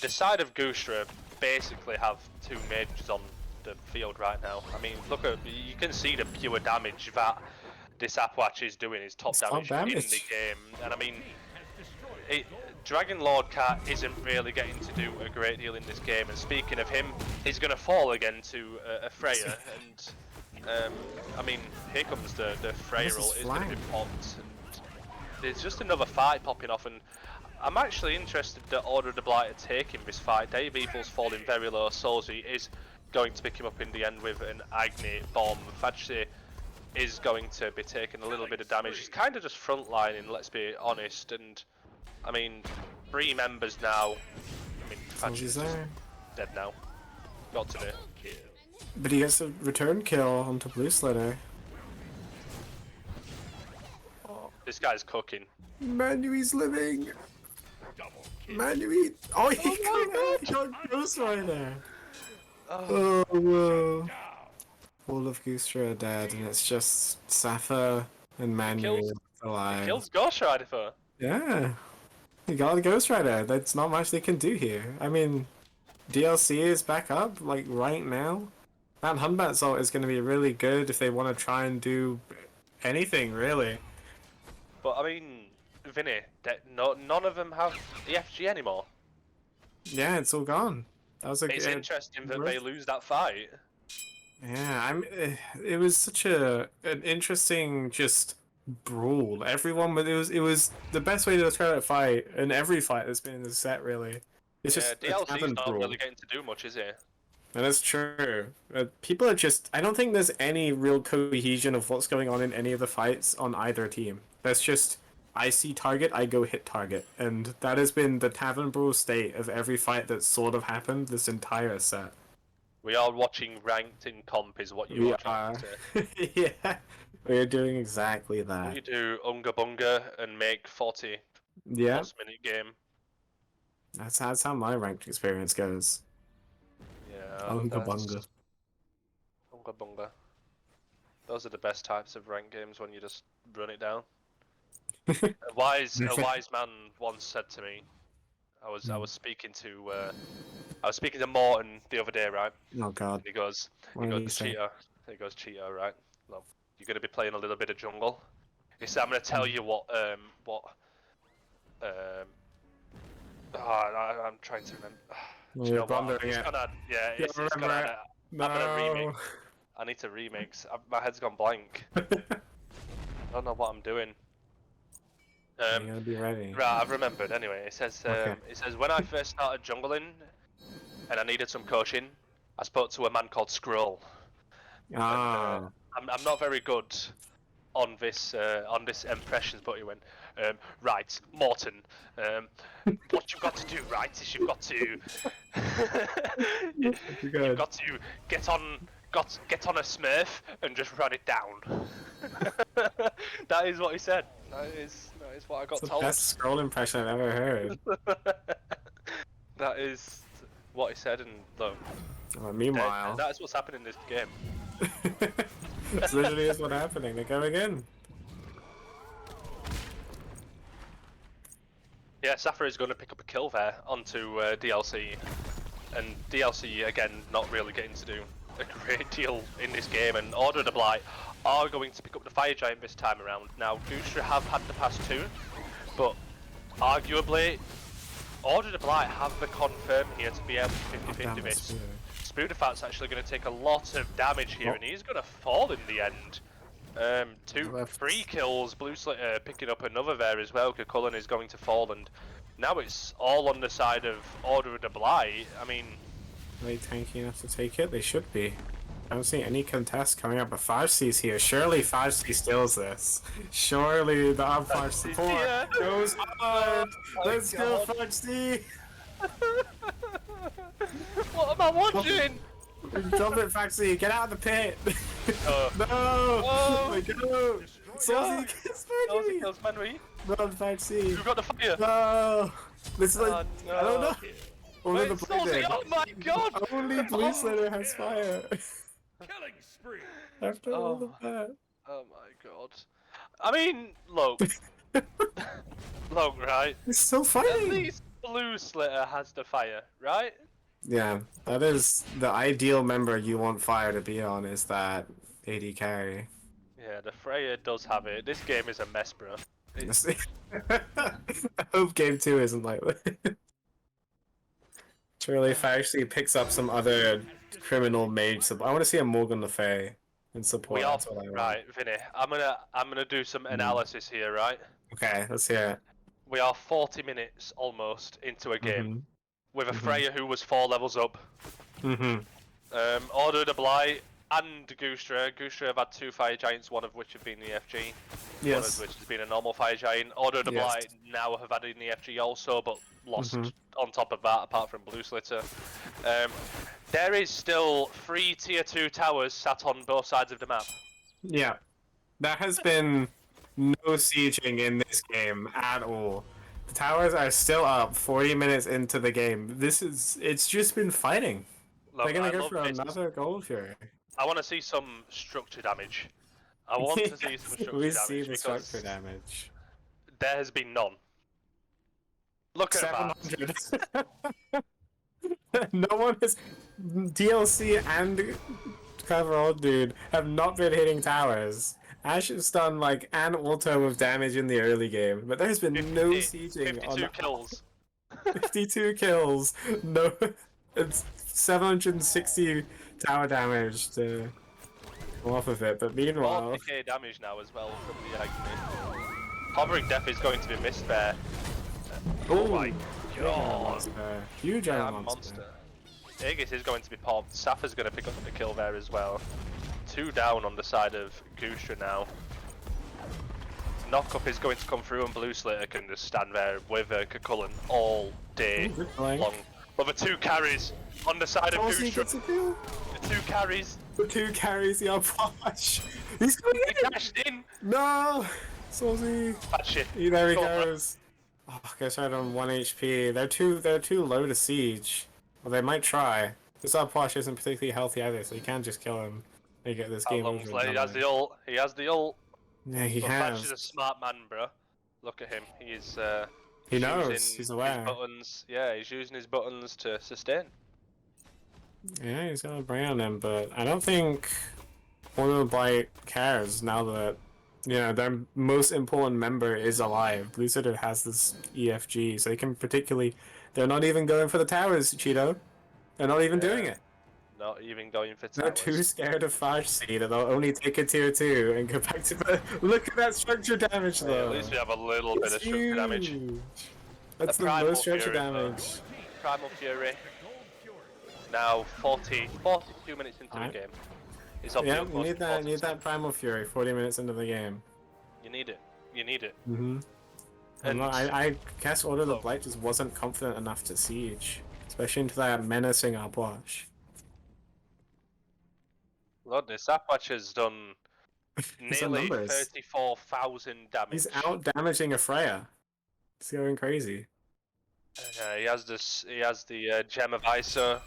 The side of Goosedra basically have 2 mages on the field right now. I mean, look at, you can see the pure damage that this Appwatch is doing, is top damage in the game, and I mean, Dragon Lord Cat isn't really getting to do a great deal in this game, and speaking of him, he's going to fall again to a Freya, and I mean, here comes the Freya ult, is going to be popped, and there's just another fight popping off, and I'm actually interested that Order of the Blight are taking this fight. Dave Evil's falling very low, Solzy is going to pick him up in the end with an Agni bomb. Fadshi is going to be taking a little bit of damage. He's kind of just frontlining, let's be honest, and I mean, 3 members now. I mean, Fadji's dead now. Got to be. But he gets a return kill onto Blue Slayer. This guy's cooking. Manui's living! Manui! Oh, he got Ghost Rider! Oh, whoa. All of Goosedra are dead, and it's just Safa and Manui alive. He kills Ghost Rider for. Yeah. You got a Ghost Rider. That's not much they can do here. I mean, DLC is back up, like, right now. That Hunbat ult is going to be really good if they want to try and do anything, really. But, I mean, Vinny, none of them have EFG anymore. Yeah, it's all gone. That was it's interesting that they lose that fight. Yeah, it was such an interesting just brawl. Everyone, but it was the best way to describe that fight in every fight that's been in the set. Really, it's just DLC's not really getting to do much, is it? And that's true. People are just. I don't think there's any real cohesion of what's going on in any of the fights on either team. That's just I see target, I go hit target, and that has been the Tavern Brawl state of every fight that's sort of happened this entire set. We are watching ranked in comp, is what you We are trying to say. yeah, we are doing exactly We that. do Unga Bunga and make 40 Yeah, plus minute game. that's how my ranked experience goes. Yeah, Unga bunga. that's Unga Bunga. Those are the best types of ranked games when you just run it down. A wise man once said to me, I was speaking to Morton the other day, right? Oh God, And he goes what did he say? cheater. He goes cheater, right? Look, you're gonna be playing a little bit of jungle. He said, I'm gonna tell you um I'm trying to remember. Well, Do you you're know what? blundering it. Yeah, You it's gone remember on it? a. I'm gonna remix. No. I need to remix. My head's gone blank. I don't know what I'm doing. You gotta be ready. Right, I've remembered. Anyway, Okay. it says when I first started jungling and I needed some coaching, I spoke to a man called Scroll, and Ah. I'm not very good on this impressions, but he went, right, Morton, what you've got to do, right, is you've got to you've Good. got to get on a Smurf and just run it down. That is what he said. That is what I got It's the told. best scroll impression I've ever heard. That is what he said, and look, Meanwhile, that is what's happening in this game. this literally is what's happening. They're going in. Yeah, Safra is going to pick up a kill there onto DLC, and DLC again not really getting to do a great deal in this game, and Order of the Blight are going to pick up the Fire Giant this time around. Now, Goosedra have had the past two, but arguably, Order of the Blight have the confirm here to be able to 50-50 this. Spooderfat's actually going to take a lot of damage here, and he's going to fall in the end. 3 kills, Blue Slater picking up another there as well. Cullen is going to fall, and now it's all on the side of Order of the Blight. I mean, Are they tanky enough to take it? They should be. I don't see any contest coming up, but 5C's here. Surely 5C steals this. Surely the up 5 support goes hard. Let's go 5C! what am I watching? Drop it, 5C! Get out of the pit! No! Oh My God! Saucy kills Manry! kills Manry. Run, 5C! You've got the fire. No! This is like... Oh, no. I don't know! Only Wait, the Saucy, oh my God! Only Blue Slater has fire! Killing spree. After all of that. Oh my God. I mean, look. Look, right? It's still At fighting! least Blue Slater has the fire, right? Yeah, that is the ideal member you want fire to be on, is that AD carry. Yeah, the Freya does have it. This game is a mess, bro. I hope game 2 isn't like that. Surely if I actually picks up some other criminal mage support. I want to see a Morgan Le Fay in support. We are That's what I want. right, Vinny. I'm gonna do some analysis here, right? Okay, let's hear it. We are 40 minutes almost into a game with a Mhm. Freya who was 4 levels up. Order of the Blight and Goosedra. Goosedra have had 2 fire giants, one of which have been the EFG. One Yes. of which has been a normal fire giant. Order of the Yes. Blight now have added an EFG also, but lost on top of that, apart from Blue Slitter. There is still 3 tier 2 towers sat on both sides of the map. Yeah. There has been no sieging in this game at all. The towers are still up 40 minutes into the game. It's just been fighting. Look, They're gonna I go love for this. another gold here. I want to see some structure damage. I want to see some structure We damage see the because structure damage. there has been none. Look at that. 700. No one has... DLC and Coverall Dude have not been hitting towers. Ash has done like an auto of damage in the early game, but there's been no sieging 52 on kills. 52 kills. No, it's 760 tower damage to go off of it. But meanwhile, 40k damage now as well from the Agony. Hovering Death is going to be missed there. Oh my God! Huge Yeah, iron monster. Aegis is going to be popped. Safa's going to pick up the kill there as well. 2 down on the side of Goosedra now. Knockup is going to come through, and Blue Slater can just stand there with Cullen all day long. But the 2 carries on the side of Aussie Goosedra. gets a kill. The 2 carries. The 2 carries the Arposh. He's going He in. dashed in. No! Saucy. Bad shit. There he Go on, goes. Oh, guess right on 1 HP. They're too low to siege. Well, they might try. This Arposh isn't particularly healthy either, so you can just kill him and get this How game long's over. left? and He done has with. the ult. He has the ult. Yeah, he But Thatch is has. a smart man, bro. Look at him. He is. He knows. Using He's aware. His buttons. Yeah, he's using his buttons to sustain. Yeah, he's got a brain on him, but I don't think one of the Blight cares now that their most important member is alive. Goosedra has this EFG, so they can particularly. They're not even going for the towers, Cheeto. They're not even doing it. Not even going for They're towers. too scared of 5C that they'll only take a tier 2 and go back to the. Look at that structure damage, Hey, though. at least we have a little bit of structure damage. Huge. That's the Primal most structure Fury, though. damage. Primal Fury. Now 42 minutes into Alright. the game. It's Yeah, obvious. you need that Primal Fury 40 minutes into the game. You need it. You need it. Mm-hmm. And I guess Order of the Look. Blight just wasn't confident enough to siege, especially into that menacing Arposh. Lord, this Zapwatch has done He's done nearly numbers. 34,000 damage. He's out damaging a Freya. He's going crazy. He has this. He has the Gem of Iso.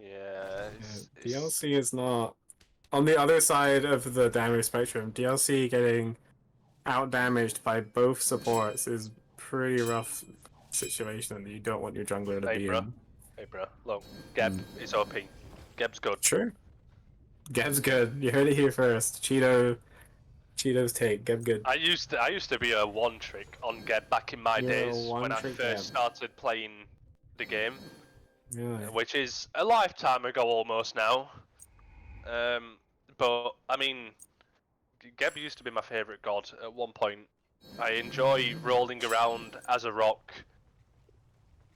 Yeah. DLC is not on the other side of the damage spectrum. DLC getting out damaged by both supports is pretty rough situation that you don't want your jungler to Hey, be bro. in. Hey, bro. Look, Geb is OP. Geb's good. Sure. Geb's good. You heard it here first. Cheeto's take. Geb good. I used to be a one trick on Geb back in my You're a days when I one-trick first Geb. started playing the game, Really? which is a lifetime ago almost now. But I mean, Geb used to be my favourite god at one point. I enjoy rolling around as a rock.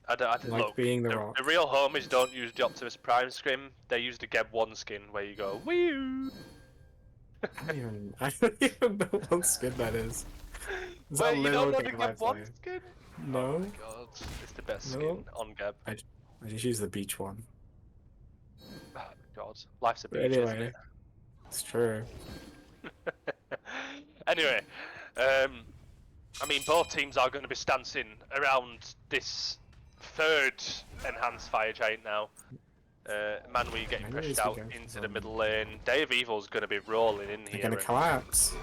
Like look, being the rock. the real homies don't use the Optimus Prime skin. They use the Geb 1 skin where you go, wee. I don't even know what skin that is. Is that Wait, you little don't know the game Geb I 1 play? skin? No. Oh my god, it's the best No. skin on Geb. I just use the beach one. Oh god, life's a But beach, isn't anyway, it? it's true. Anyway, I mean, both teams are going to be stancing around this third enhanced fire giant now. Manwee getting Manwee pushed is out good into the zone. middle lane. Day of Evil's going to be rolling in They're here. gonna and collapse.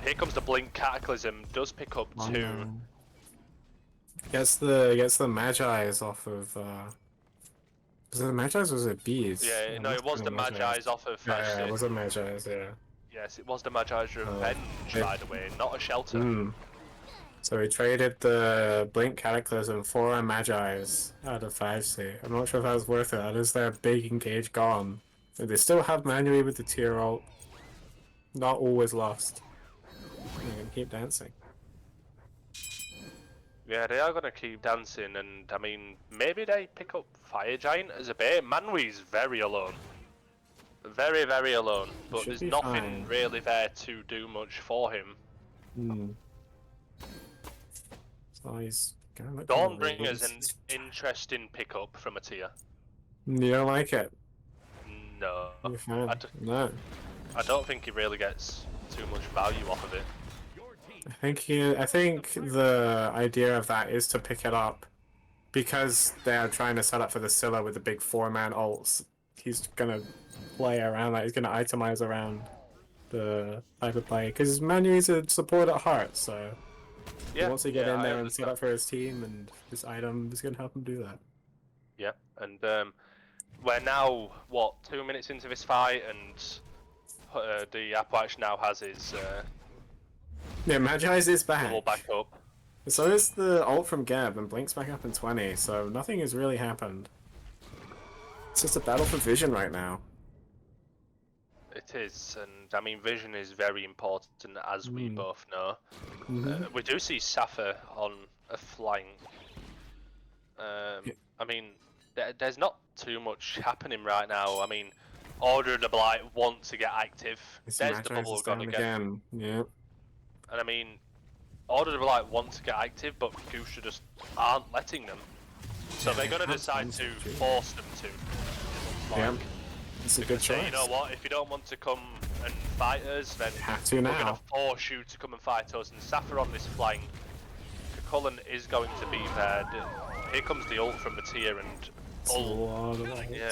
here comes the Blink Cataclysm. Does pick up Oh, two. no. Gets the Magi's off of. Was it the Magi's or was it bees? Yeah, no, must it was have the been Magi's off of Yeah, Flash. it was the Magi's. Yeah. Yes, it was the Magi's Revenge, it- by the way, not a shelter. Hmm. So we traded the Blink Cataclysm for a Magi's out of 5C. I'm not sure if that was worth it. That is their big engage gone. But they still have Manually with the tier ult. Not always lost. They're gonna keep dancing. Yeah, they are going to keep dancing, and I mean, maybe they pick up Fire Giant as a bait. Manwee's very alone. Very, very alone. But Should there's be nothing fine. really there to do much for him. Hmm. So he's gonna look for the Dawnbringer's an radiance. interesting pickup from a tier. You don't like it? No. You're fine. I d- No. I don't think he really gets too much value off of it. I think the idea of that is to pick it up because they're trying to set up for the Scylla with the big 4-man ults. He's gonna play around that. He's gonna itemize around the type of play because Manu's a support at heart, so he Yeah, wants to get yeah, in I there and set understand. up for his team, and this item is gonna help him do that. Yeah, and we're now, what, 2 minutes into this fight, and the Appwatch now has his Yeah, Magi's is double back. back up. So is the ult from Geb, and Blink's back up in 20, so nothing has really happened. It's just a battle for vision right now. It is, and I mean, vision is very important, as we both know. Mhm. We do see Safa on a flank. I mean, there's not too much happening right now. I mean, Order of the Blight want to get active. It's There's the Magi's bubble is down gonna get. again. Yeah. And I mean, Order of the Blight want to get active, but Goosedra just aren't letting them. So they're going to that's decide to true. force them to. It looks Yeah, like. it's a They're good gonna say, choice. you know what, if you don't want to come and fight us, then Have to we're now. going to force you to come and fight us. And Safa on this flank, Cullen is going to be there. Here comes the ult from the tier, and It's a lot of ults. yeah,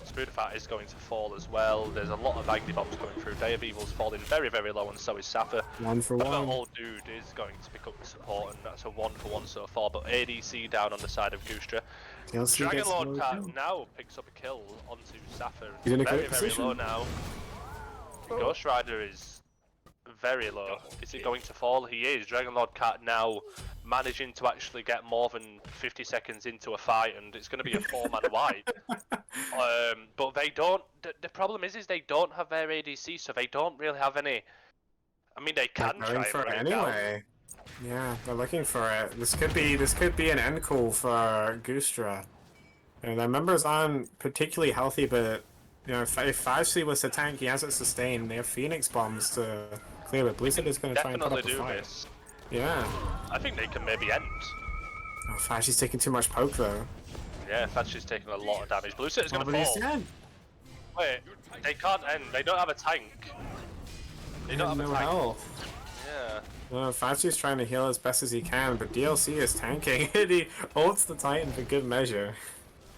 Spoonfat is going to fall as well. There's a lot of Agni bombs coming through. Day of Evil's falling very, very low, and so is Safa. 1 for That 1. old dude is going to pick up the support, and that's a 1-for-1 so far. But ADC down on the side of Goosedra. TLC Dragon gets Lord another Cat kill. now picks up a kill onto Safa. He's in a Very, great very low position. now. Ghost Rider is very low. Is it going to fall? He is. Dragon Lord Cat now managing to actually get more than 50 seconds into a fight, and it's going to be a 4-man wipe. But they don't. The problem is they don't have their ADC, so they don't really have any. I mean, they can They're try going and for run it it down. anyway. Yeah, they're looking for it. This could be an end call for Goosedra. And their members aren't particularly healthy, but you know, if 5C was to tank, he has it sustained. They have Phoenix bombs to clear it. Blizzard is going to try and put Definitely up a do fight. this. Yeah. I think they can maybe end. Oh, 5C's taking too much poke though. Yeah, Thatcher's taking a lot of damage. Blue Set is going to Nobody's fall. dead. Wait, they can't end. They don't have a tank. They don't have no a tank. health. Yeah. Well, 5C's trying to heal as best as he can, but DLC is tanking. He ults the Titan for good measure.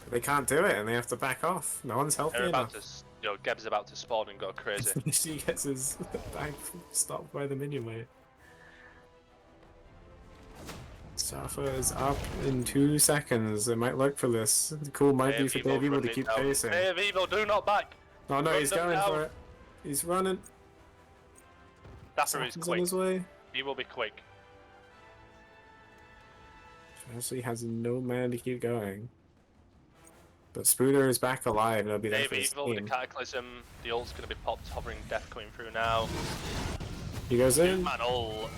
But they can't do it, and they have to back off. No one's healthy They're enough. about to, Geb's about to spawn and go crazy. She gets his back stopped by the minion wave. Safa is up in 2 seconds. They might look for this. Cool might be for Dave Evil to keep pacing. Dave Evil, do not back. Oh no, Run he's them going down. for it. He's running. Dapper is Safa's on quick. his way. He will be quick. Actually has no man to keep going. But Spooner is back alive, and he'll be there Dave for his Evil with the team. Cataclysm. The ult's going to be popped, hovering death coming through now. He goes in. Man ult.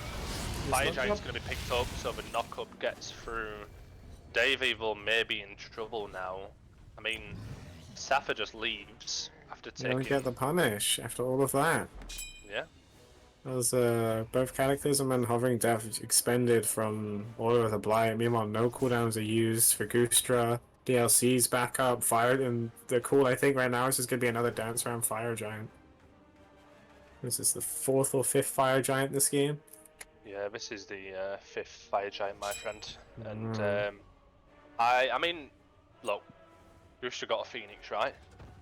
Fire Giant's going to be picked up, so the knock-up gets through. Dave Evil may be in trouble now. I mean, Safa just leaves after You don't taking. get the punish after all of that. Yeah. Those both Cataclysm and Hovering Death expended from Order of the Blight. Meanwhile, no cooldowns are used for Goosedra. DLC's back up, fired, and the cool I think right now is just gonna be another dance around Fire Giant. This is the 4th or 5th Fire Giant this game. Yeah, this is the 5th Fire Giant, my friend. And I mean, look, Goosedra got a Phoenix, right?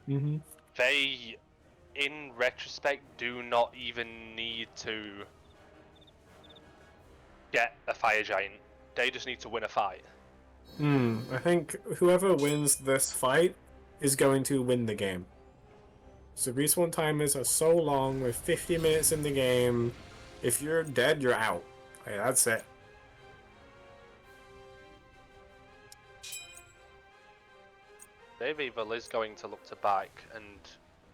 Mm-hmm. They, in retrospect, do not even need to get a Fire Giant. They just need to win a fight. I think whoever wins this fight is going to win the game. So respawn timers are so long, with 50 minutes in the game. If you're dead, you're out. Like, that's it. Dave Evil is going to look to back, and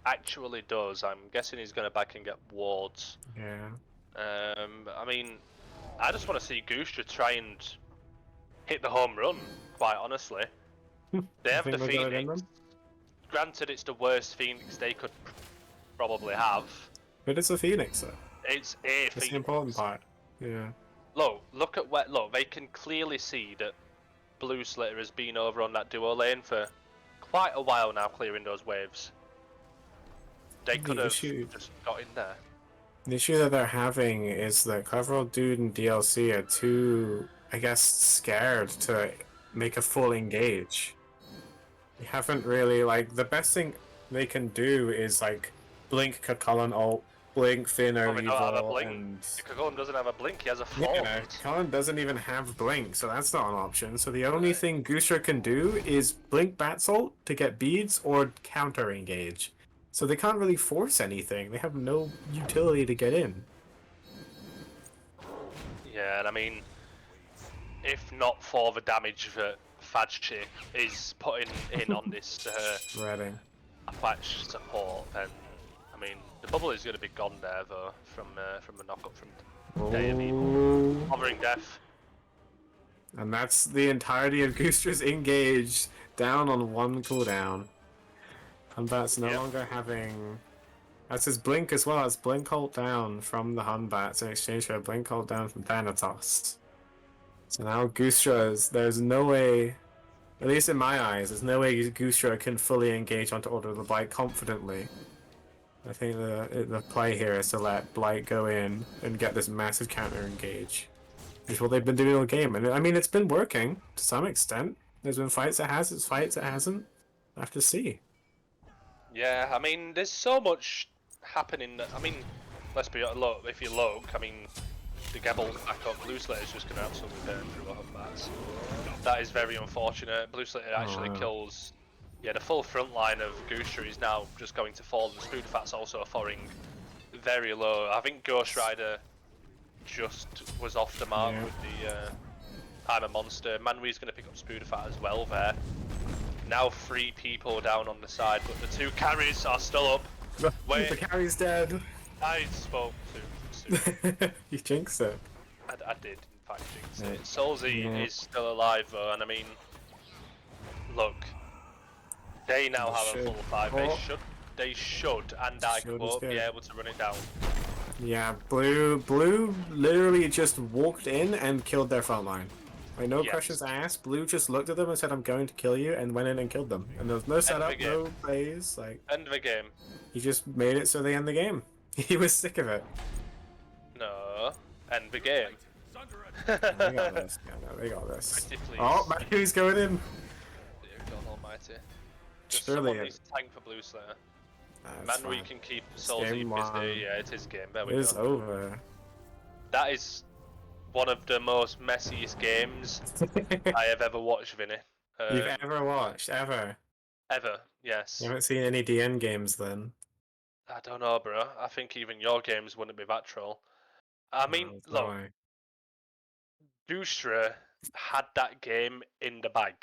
actually does. I'm guessing he's going to back and get wards. Yeah. I mean, I just want to see Goosedra try and hit the home run, quite honestly. They have the think they'll go in Phoenix. them? Granted, it's the worst Phoenix they could probably have. But it's a Phoenix, though. It's a That's Phoenix. the important part. Yeah. Look at where. Look, they can clearly see that Blue Slitter has been over on that duo lane for quite a while now, clearing those waves. They could have just got in there. The issue that they're having is that Clever Dude and DLC are too, I guess, scared to make a full engage. They haven't really, like, the best thing they can do is, like, blink Cullen ult, blink Finno Well, they don't have a Evil, blink. and... Cullen doesn't have a blink, he has a Yeah, form. Cullen doesn't even have blink, so that's not an option. So the only thing Goosedra can do is blink Bat's ult to get beads or counter engage. So they can't really force anything. They have no utility to get in. Yeah, and I mean, if not for the damage that Fadchi is putting in on this Reading. Apache support, then I mean the bubble is going to be gone there though from the knock-up from Day of Evil. Hovering Death. And that's the entirety of Goosedra's engage, down on 1 cooldown. Humbats no longer having... That's his blink as well, it's blink ult down from the Humbats in exchange for a blink ult down from Thanatos. So now Goosedra there's no way At least in my eyes, there's no way Goosedra can fully engage onto Order of the Blight confidently. I think the play here is to let Blight go in and get this massive counter engage. Which is what they've been doing all game. And I mean, it's been working to some extent. There's been fights it has, it's fights it hasn't. I have to see. Yeah, I mean, there's so much happening. I mean, let's be honest, look, if you look, I mean, the Gebel's back up. Blue Slayer is just going to absolutely burn through a bats. That is very unfortunate. Blue Slayer actually wow. kills. Yeah, the full front line of Goosedra is now just going to fall, and Spooderfat's also falling very low. I think Ghost Rider just was off the mark Yeah. with the I'm a Monster. Manwee's going to pick up Spooderfat as well there. Now 3 people down on the side, but the 2 carries are still up. Wait, The carry's dead. I spoke too soon. You jinxed it. I did, in fact, jinx Yeah. it. Solzy Yeah. is still alive though, and I mean, look, they now They have a should. full 5. Oh. They should, and I Should is quote, be good. able to run it down. Yeah, Blue literally just walked in and killed their front line. Like, no Yes. questions asked. Blue just looked at them and said, "I'm going to kill you," and went in and killed them. And there was no setup, game. no plays. Like, End of the game. he just made it so they end the game. He was sick of it. No, end the game. They got this. Yeah, no, they got this. Pretty please. Oh, Who's going in? Dear God Almighty. Just Surely someone needs to tank for Blue Slayer. That's Man, we fine. can keep It's Solzy game one. busy. Yeah, it is game. There It we is go. over. That is one of the most messiest games I have ever watched, Vinny. You've ever watched? Ever? Ever, yes. You haven't seen any DN games then? I don't know, bro. I think even your games wouldn't be that troll. I mean, No, look, way. Goosedra had that game in the bag.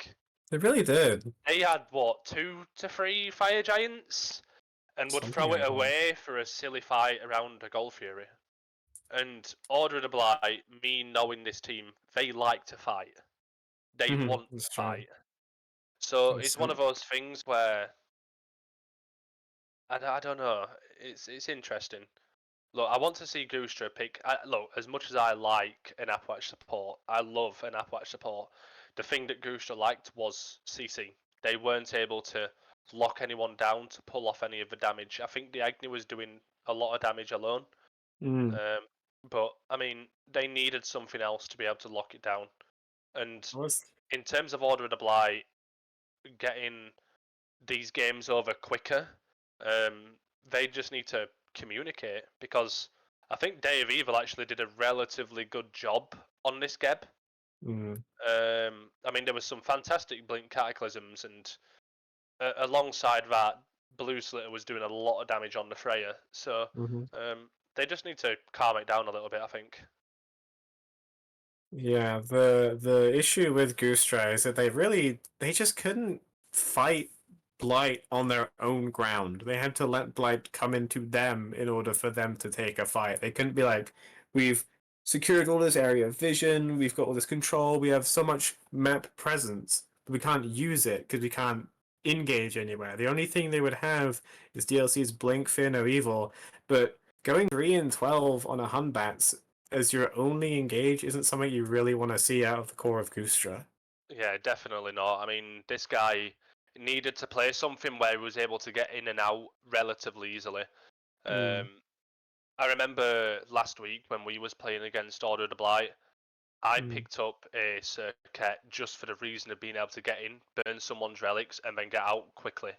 They really did. They had, what, 2 to 3 Fire Giants? And would Something throw like it that. away for a silly fight around a Gold Fury. And Order of the Blight, me knowing this team, they like to fight. They Mhm, want that's to true. fight. So That's it's one of those things where I don't know. It's interesting. Look, I want to see Goosedra pick. Look, as much as I like an Appwatch support, I love an Appwatch support. The thing that Goosedra liked was CC. They weren't able to lock anyone down to pull off any of the damage. I think the Agni was doing a lot of damage alone. Mm. But I mean, they needed something else to be able to lock it down. And Was in terms of Order of the Blight, getting these games over quicker, they just need to communicate, because I think Day of Evil actually did a relatively good job on this Geb. mm. I mean, there was some fantastic Blink Cataclysms, and alongside that, Blue Slitter was doing a lot of damage on the Freya. So Mhm. they just need to calm it down a little bit, I think. Yeah, the issue with Goosedra is that they just couldn't fight Blight on their own ground. They had to let Blight come into them in order for them to take a fight. They couldn't be like, we've secured all this area of vision, we've got all this control, we have so much map presence, but we can't use it because we can't engage anywhere. The only thing they would have is DLC's Blink, Fear No Evil, but going 3 and 12 on a Hunbats as your only engage isn't something you really want to see out of the core of Goosedra. Yeah, definitely not. I mean, this guy needed to play something where he was able to get in and out relatively easily. Mm. I remember last week when we was playing against Order of the Blight, I Mm. picked up a circuit just for the reason of being able to get in, burn someone's relics, and then get out quickly.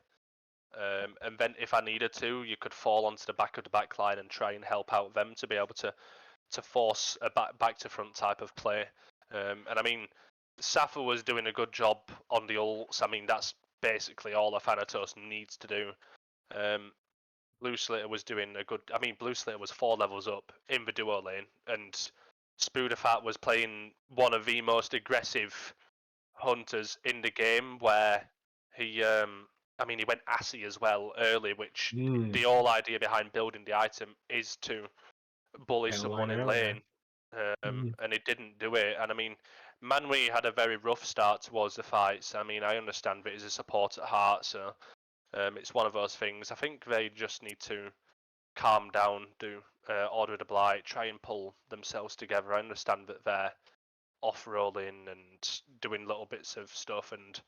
And then if I needed to, you could fall onto the back of the back line and try and help out them to be able to force a back to front type of play. And I mean, Safa was doing a good job on the ults. I mean, that's basically all a Thanatos needs to do. Blue Slater was doing a good. I mean, Blue Slater was 4 levels up in the duo lane, and Spooderfat was playing one of the most aggressive hunters in the game, where he, I mean, he went assy as well early, which Mm. the whole idea behind building the item is to bully Get a someone line in earlier. lane, Mm. and it didn't do it. And I mean, Manwee had a very rough start towards the fights. I mean, I understand that he's a support at heart, so it's one of those things. I think they just need to calm down, do Order of the Blight, try and pull themselves together. I understand that they're off-rolling and doing little bits of stuff, and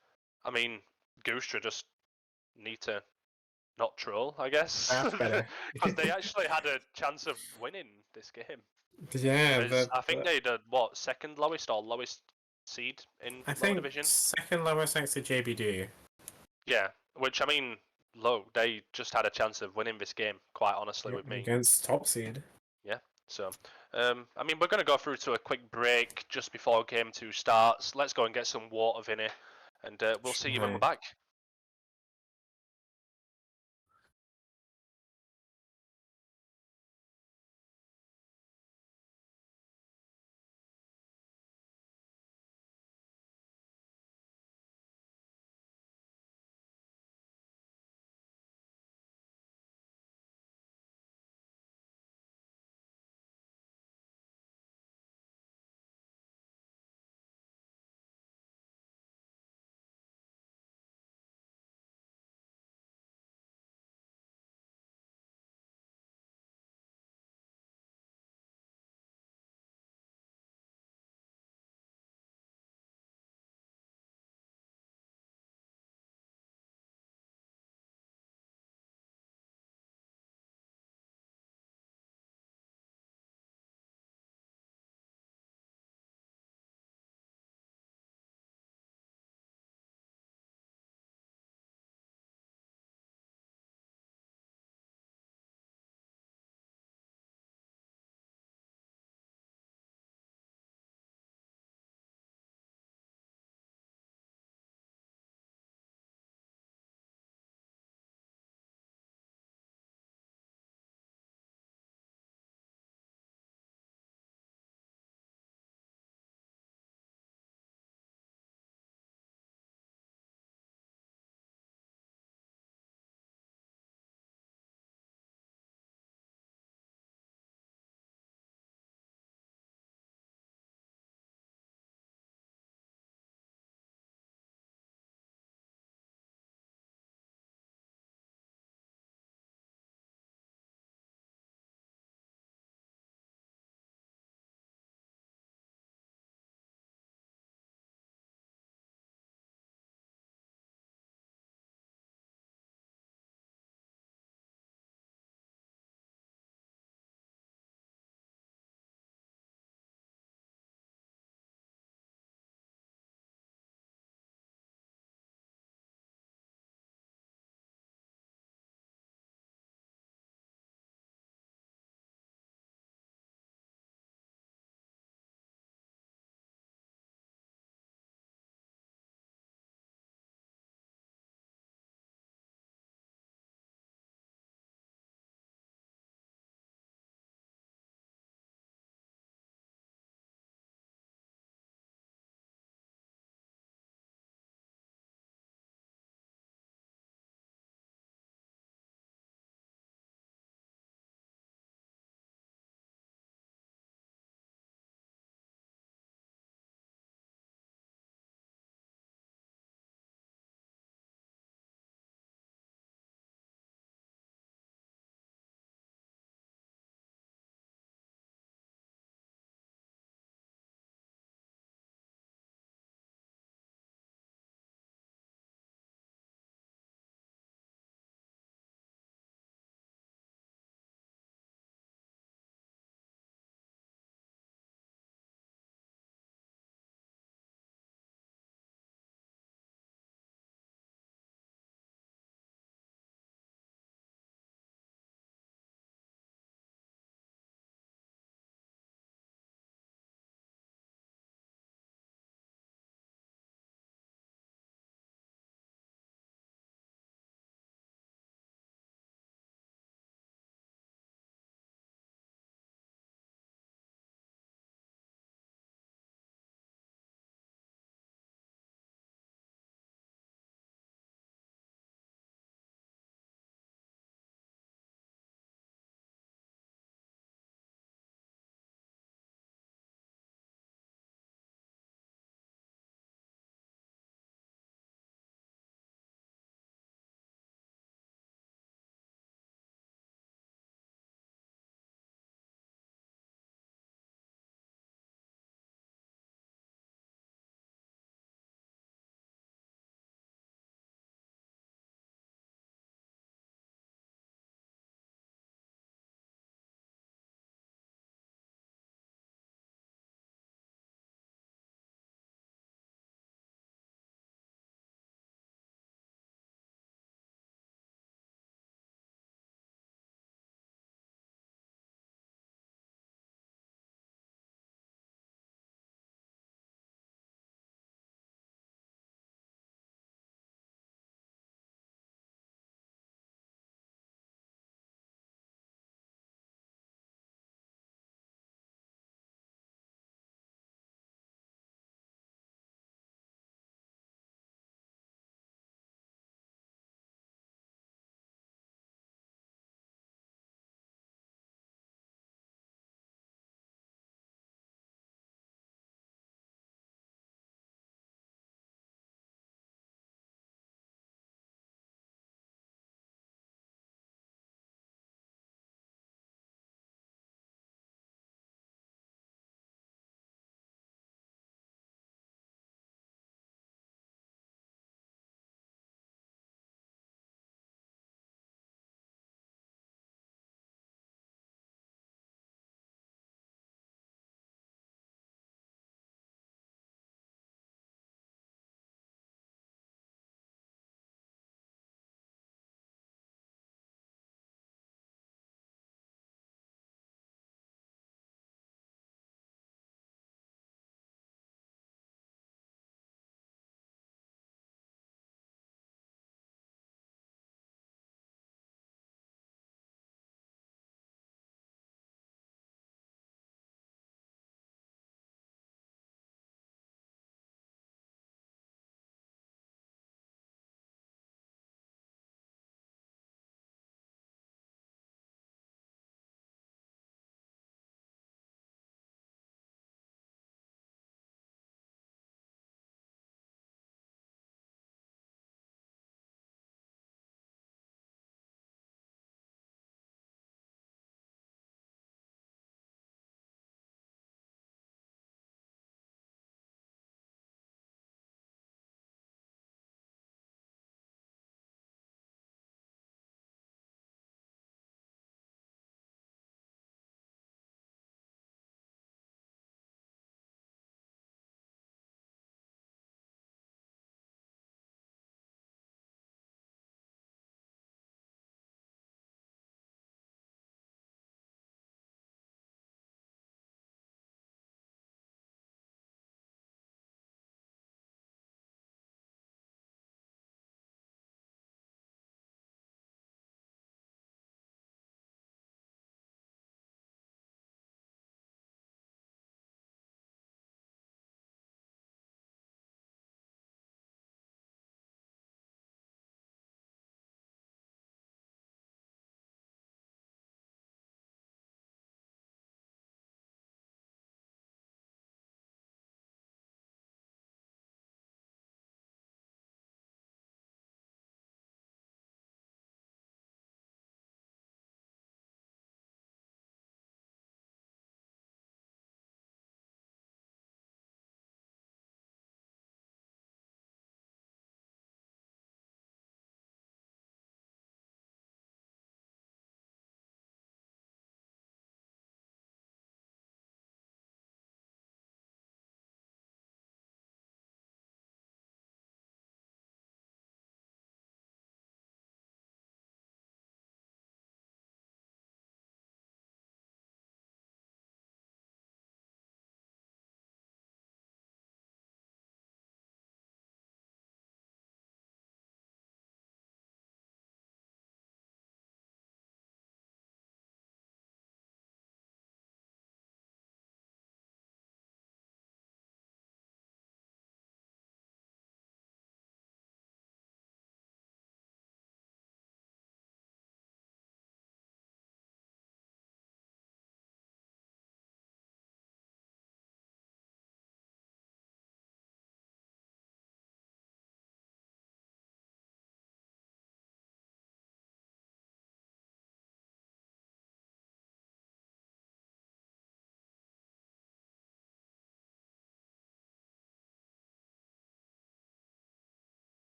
I mean, Goosedra just need to not troll, I guess, Draft better. because they actually had a chance of winning this game. Yeah, Because I think they did what, second lowest or lowest seed in I lower think division. second lowest thanks to JBD. Yeah, which I mean, low. They just had a chance of winning this game, quite honestly, with me. Against top seed. Yeah. So, I mean, we're gonna go through to a quick break just before game 2 starts. Let's go and get some water, Vinny, and we'll see you when we're Right. back.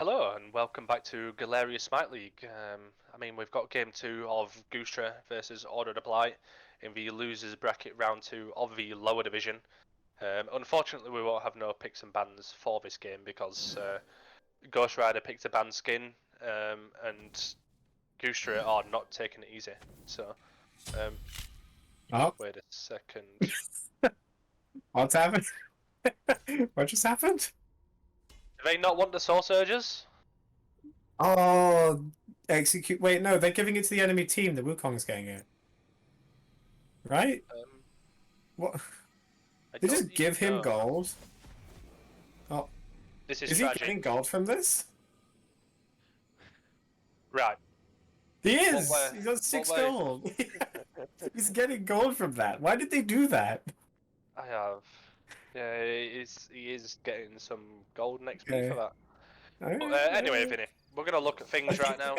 Hello and welcome back to Galarian Smite League. I mean, we've got Game 2 of Goosedra versus Order of the Blight in the losers bracket round 2 of the lower division. Unfortunately, we won't have no picks and bans for this game because Ghost Rider picked a ban skin and Goosedra are not taking it easy. So, Oh, wait a second. what's happened? What just happened? Do they not want the Soul Surges? Oh, execute. Wait, no, they're giving it to the enemy team. The Wukong's getting it. Right? What? I They don't just even give him know. gold? Oh, This is is he tragic. getting gold from this? Right. He What is! way- He got 6 what way- gold! He's getting gold from that. Why did they do that? I have. Yeah, he is getting some golden XP Okay. for that. But Alright, anyway, Vinny, we're gonna look at things right now,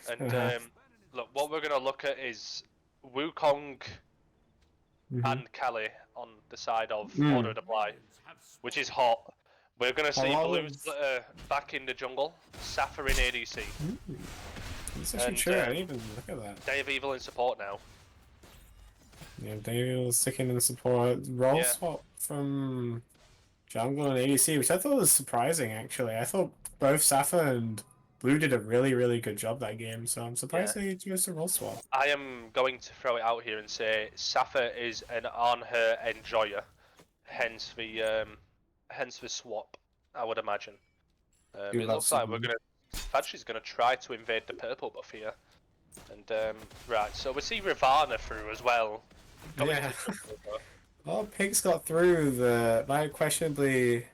and Uh-huh. look, what we're gonna look at is Wukong Mhm. and Kali on the side of Mm. Order of the Blight, which is hot. We're gonna see lot Blue of- Splitter back in the jungle, Safa in ADC, That's actually And, true. I didn't even look at that. Day of Evil in support now. Yeah, Daniel sticking in support. Roll Yeah. swap from jungle and ADC, which I thought was surprising, actually. I thought both Safa and Blue did a really, really good job that game, so I'm surprised they chose a roll swap. I am going to throw it out here and say Safa is an on-her enjoyer, hence the swap. I would imagine. Who It loves looks like them? Fadji's gonna try to invade the purple buff here, and right. So we see Ravana through as well. Going Yeah. to jungle, though. Oh, Pigs got through the... Might questionably...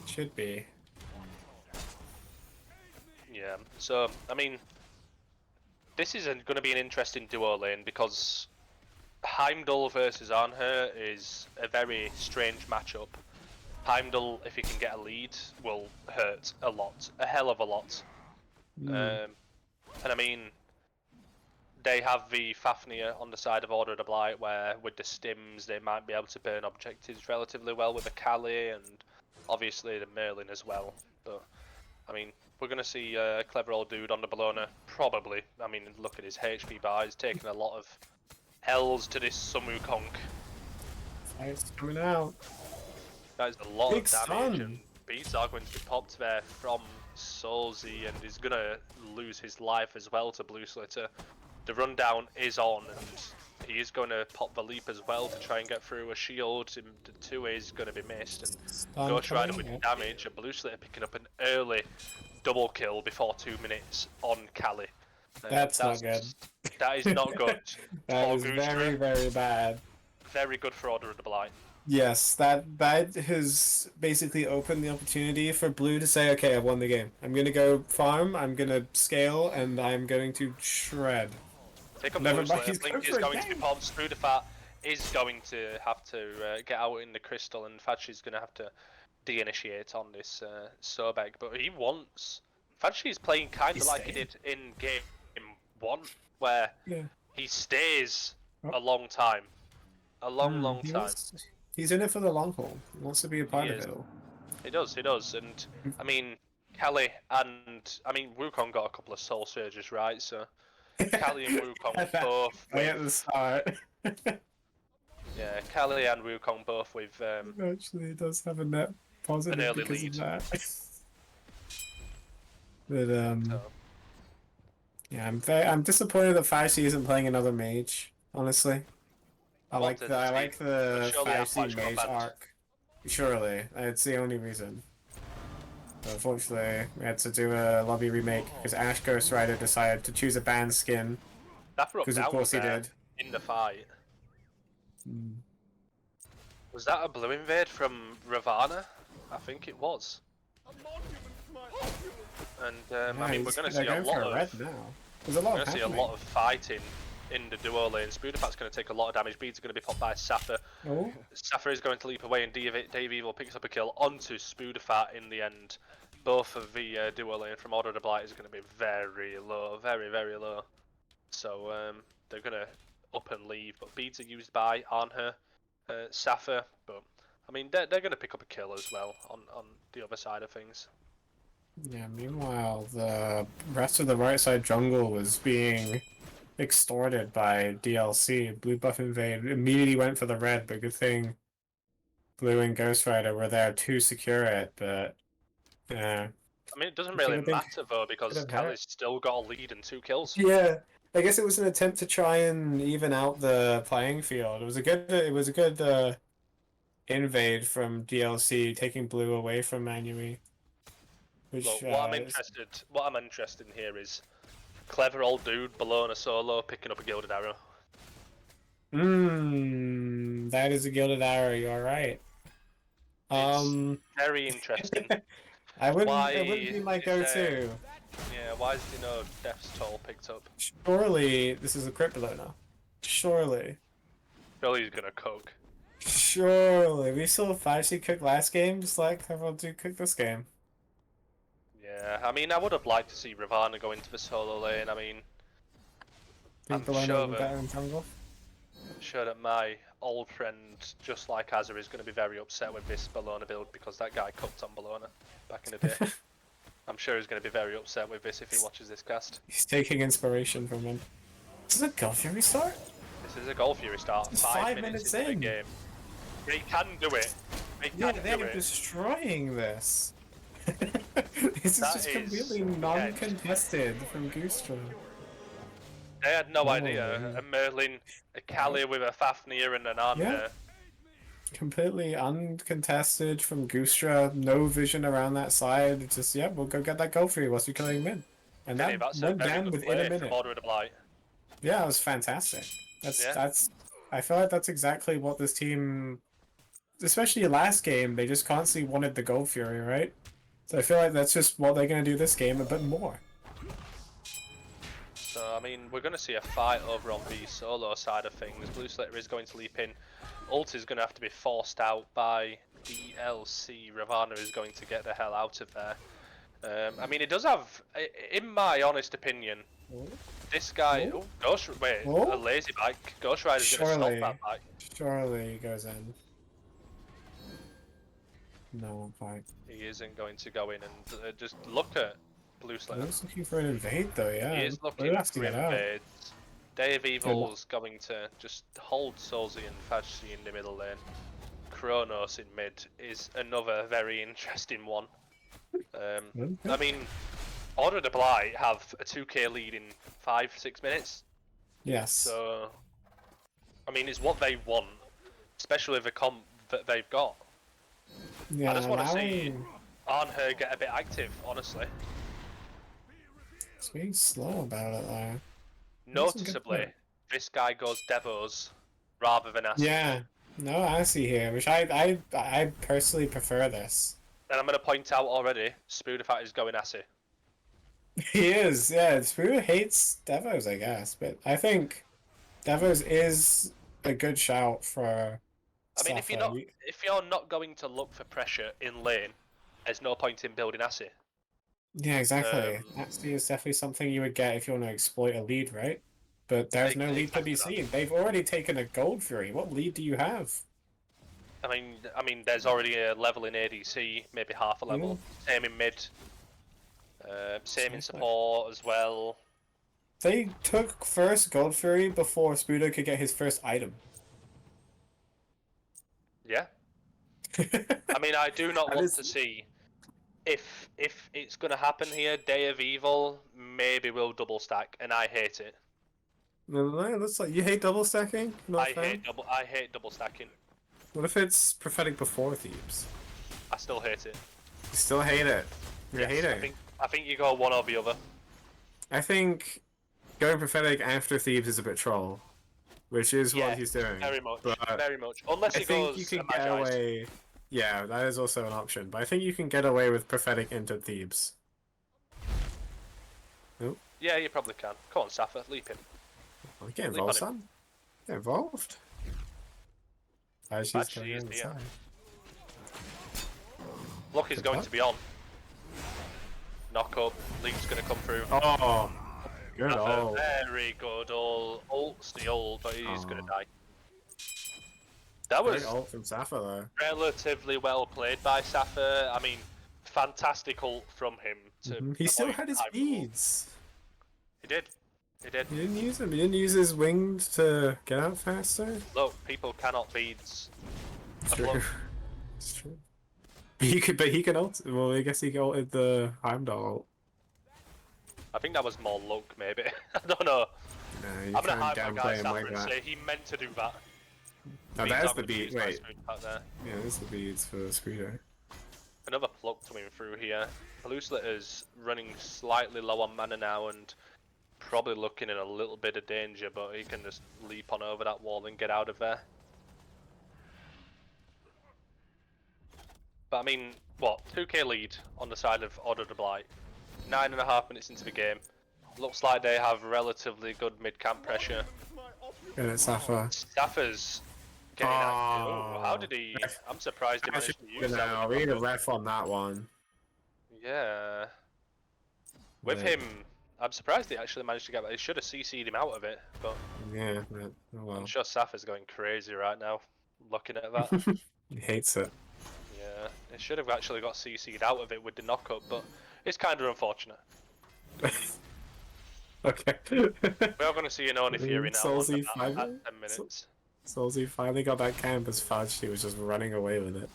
Should be. Yeah. So I mean, this is going to be an interesting duo lane because Heimdall versus Arnher is a very strange matchup. Heimdall, if he can get a lead, will hurt a lot, a hell of a lot. And I mean, they have the Fafnir on the side of Order of the Blight, where with the stims they might be able to burn objectives relatively well with the Kali and obviously the Merlin as well. But I mean, we're gonna see a clever old dude on the Bologna, probably. I mean, look at his HP bar; he's taking a lot of L's to this Sumu Kong. Fight's coming out. That is a lot Big of damage, stun. and beats are going to be popped there from Soulsy, and he's gonna lose his life as well to Blue Slitter. The rundown is on, and he is going to pop the leap as well to try and get through a shield. And the 2A is going to be missed, and Stun Ghost Rider coming, with yeah. damage, and Blue Slitter picking up an early double kill before 2 minutes on Kali. That's not good. That is not good. That for is Goosedra. very, very bad. Very good for Order of the Blight. Yes, that has basically opened the opportunity for Blue to say, okay, I've won the game. I'm gonna go farm, I'm gonna scale, and I'm going to shred. Take up Never Blue mind, Slitter. he's Blink going is for a going to be game. popped. Spudafat is going to have to get out in the crystal, and Fadji's going to have to de-initiate on this Sobek. But he wants... Fadji is playing kind of like he did in game 1, where Yeah. he stays Oh. a long time. A long time. He's in it for the long haul. He wants to be a part of is. it all. He does. And I mean, Kali and... I mean, Wukong got a couple of soul surges, right? So Kali and Wukong both... Right at the start. Yeah, Kali and Wukong both with Actually, it does have a net positive An early because lead. of that. But so, yeah, I'm disappointed that 5C isn't playing another mage. Honestly, I like the surely 5C Avalanche got mage banned. arc. Surely, it's the only reason. But unfortunately, we had to do a lobby remake because Ash Ghost Rider decided to choose a banned skin. that broke Because of down course he there did. in the fight. Was that a blue invade from Ravana? I think it was. And I mean, we're going to see a lot of... red now. There's a lot We're of going to see a lot of fighting in the duo lane. Spudafat's going to take a lot of damage. Beads are going to be popped by Safa. Oh, Safa is going to leap away, and Dave Evil picks up a kill onto Spudafat in the end. Both of the duo lane from Order of the Blight is going to be very low, very low. So they're going to up and leave, but beads are used by Arnher, Safa. But I mean, they're going to pick up a kill as well on the other side of things. Yeah, meanwhile, the rest of the right side jungle was being extorted by DLC. Blue buff invade immediately went for the red, but good thing Blue and Ghost Rider were there to secure it, but yeah. I mean, it doesn't Could really have been matter though could because have hurt. Kelly's still got a lead and 2 kills. Yeah. I guess it was an attempt to try and even out the playing field. It was a good invade from DLC, taking Blue away from Manui. Which Look, what I'm interested in here is clever old dude below on a solo picking up a gilded arrow. that is a gilded arrow, you're right. It's Um very interesting. it wouldn't be my is there? go-to. Yeah, why is there no Death's Toll picked up? Surely this is a crypt below now. Surely. Billy's gonna cook. Surely. We saw 5C cook last game, just like everyone do cook this game. Yeah, I mean, I would have liked to see Ravana go into the solo lane. I mean, Think I'm sure would be better in jungle. that my old friend, just like Azza, is going to be very upset with this Bologna build because that guy cooked on Bologna back in the day. I'm sure he's going to be very upset with this if he watches this cast. He's taking inspiration from him. This is a Gulf Fury start? This is a Goal Fury start. It's 5 minutes into the in. game. He can do it. He Yeah, can they're do it. destroying this. This is That just is completely edge. non-contested from Goosedra. They had no Oh, idea. man. A Merlin, a Kali with a Fafnir and an Arn Yeah. there. Completely uncontested from Goosedra. No vision around that side. It's just, yeah, we'll go get that goal for you whilst you're killing mid. And Vinny, that that's a went very down good within play a from minute. Order of the Blight. Yeah, it was fantastic. Yeah. That's. I feel like that's exactly what this team, especially last game, they just constantly wanted the Gold Fury, right? So I feel like that's just what they're gonna do this game, a bit more. So, I mean, we're going to see a fight over on the solo side of things. Blue Slitter is going to leap in. Ult is going to have to be forced out by DLC. Ravana is going to get the hell out of there. I mean, it does have, in my honest opinion, this guy... Oh. A lazy bike. Ghost Rider's going to stop that bike. Surely he goes in. No fight. He isn't going to go in and just look at Blue Slitter. He's looking for an invade though, yeah. He is looking Blue has to for get out. invades. Day of Evil's going to just hold Solzy and Fajsi in the middle lane. Kronos in mid is another very interesting one. I mean, Order of the Blight have a 2k lead in 5-6 minutes. Yes. So, I mean, it's what they want, especially the comp that they've got. Yeah, I just want to now see Arnher get a bit active, honestly. it's being slow about it though. Noticeably, this guy goes Devos rather than Acid. Yeah. No, I see here, which I personally prefer this. And I'm going to point out already, Spoodifat is going Acid. He is, yeah. Spoo hates Devos, I guess, but I think Devos is a good shout for. I mean, if you're not going to look for pressure in lane, there's no point in building Acid. Yeah, exactly. Actually, is definitely something you would get if you want to exploit a lead, right? But there's no lead to be seen. They've already taken a Gold Fury. What lead do you have? I mean, there's already a level in ADC, maybe half a level. Same in mid. Same in support as well. They took first Gold Fury before Spuda could get his first item. Yeah. I mean, I do not want to see if it's gonna happen here. Day of Evil maybe will double stack, and I hate it. No, looks like you hate double stacking. I hate double stacking. What if it's prophetic before Thebes? I still hate it. You still hate it. You hate it. I think you go one or the other. I think going prophetic after Thebes is a bit troll, which is what he's doing. Very much. But Very much. Unless he goes. You can get away. Yeah, that is also an option. But I think you can get away with prophetic into Thebes. Nope. Yeah, you probably can. Come on, Safa, leap him. Well, get involved, son. Get involved. Actually, is the Look, he's going to be on. Knock up. Leap's going to come through. Oh, good ult. Very good ult. Ult's the ult, but he's going to die. That was ult from Safa though. relatively well played by Safa. I mean, fantastic ult from him to. He still avoid had his high roll. beads. He did. He did. He didn't use them. He didn't use his wings to get out faster. Look, people cannot beads. It's A true. bloke. It's true. But he can ult. Well, I guess he ulted the Heimdall ult. I think that was more luck, maybe. I don't know. No, you I'm gonna can't hype my downplay guy him Sapper like and that. say he meant to do that. Now Beads there's are the gonna beat. use my Wait. smooth pack there. Yeah, there's the beads for the speeder. Another pluck coming through here. Blueslitter's running slightly low on mana now and probably looking in a little bit of danger, but he can just leap on over that wall and get out of there. But I mean, what? 2k lead on the side of Order to Blight. 9.5 minutes into the game. Looks like they have relatively good mid-camp pressure. And it's Safa. Staffer's getting active. Oh, how did he? I'm surprised he I managed should, to use that. we need a ref on that one. Yeah. With Wait. him, I'm surprised he actually managed to get that. He should have CC'd him out of it, but Yeah, but, oh well. I'm sure Safa's going crazy right now, looking at that. He hates it. Yeah, he should have actually got CC'd out of it with the knock-up, but it's kind of unfortunate. Okay. We are going to see an Oni Fury now on Soulsy the map finally? at 10 minutes. Soulsy finally got that camp as fudge. He was just running away with it.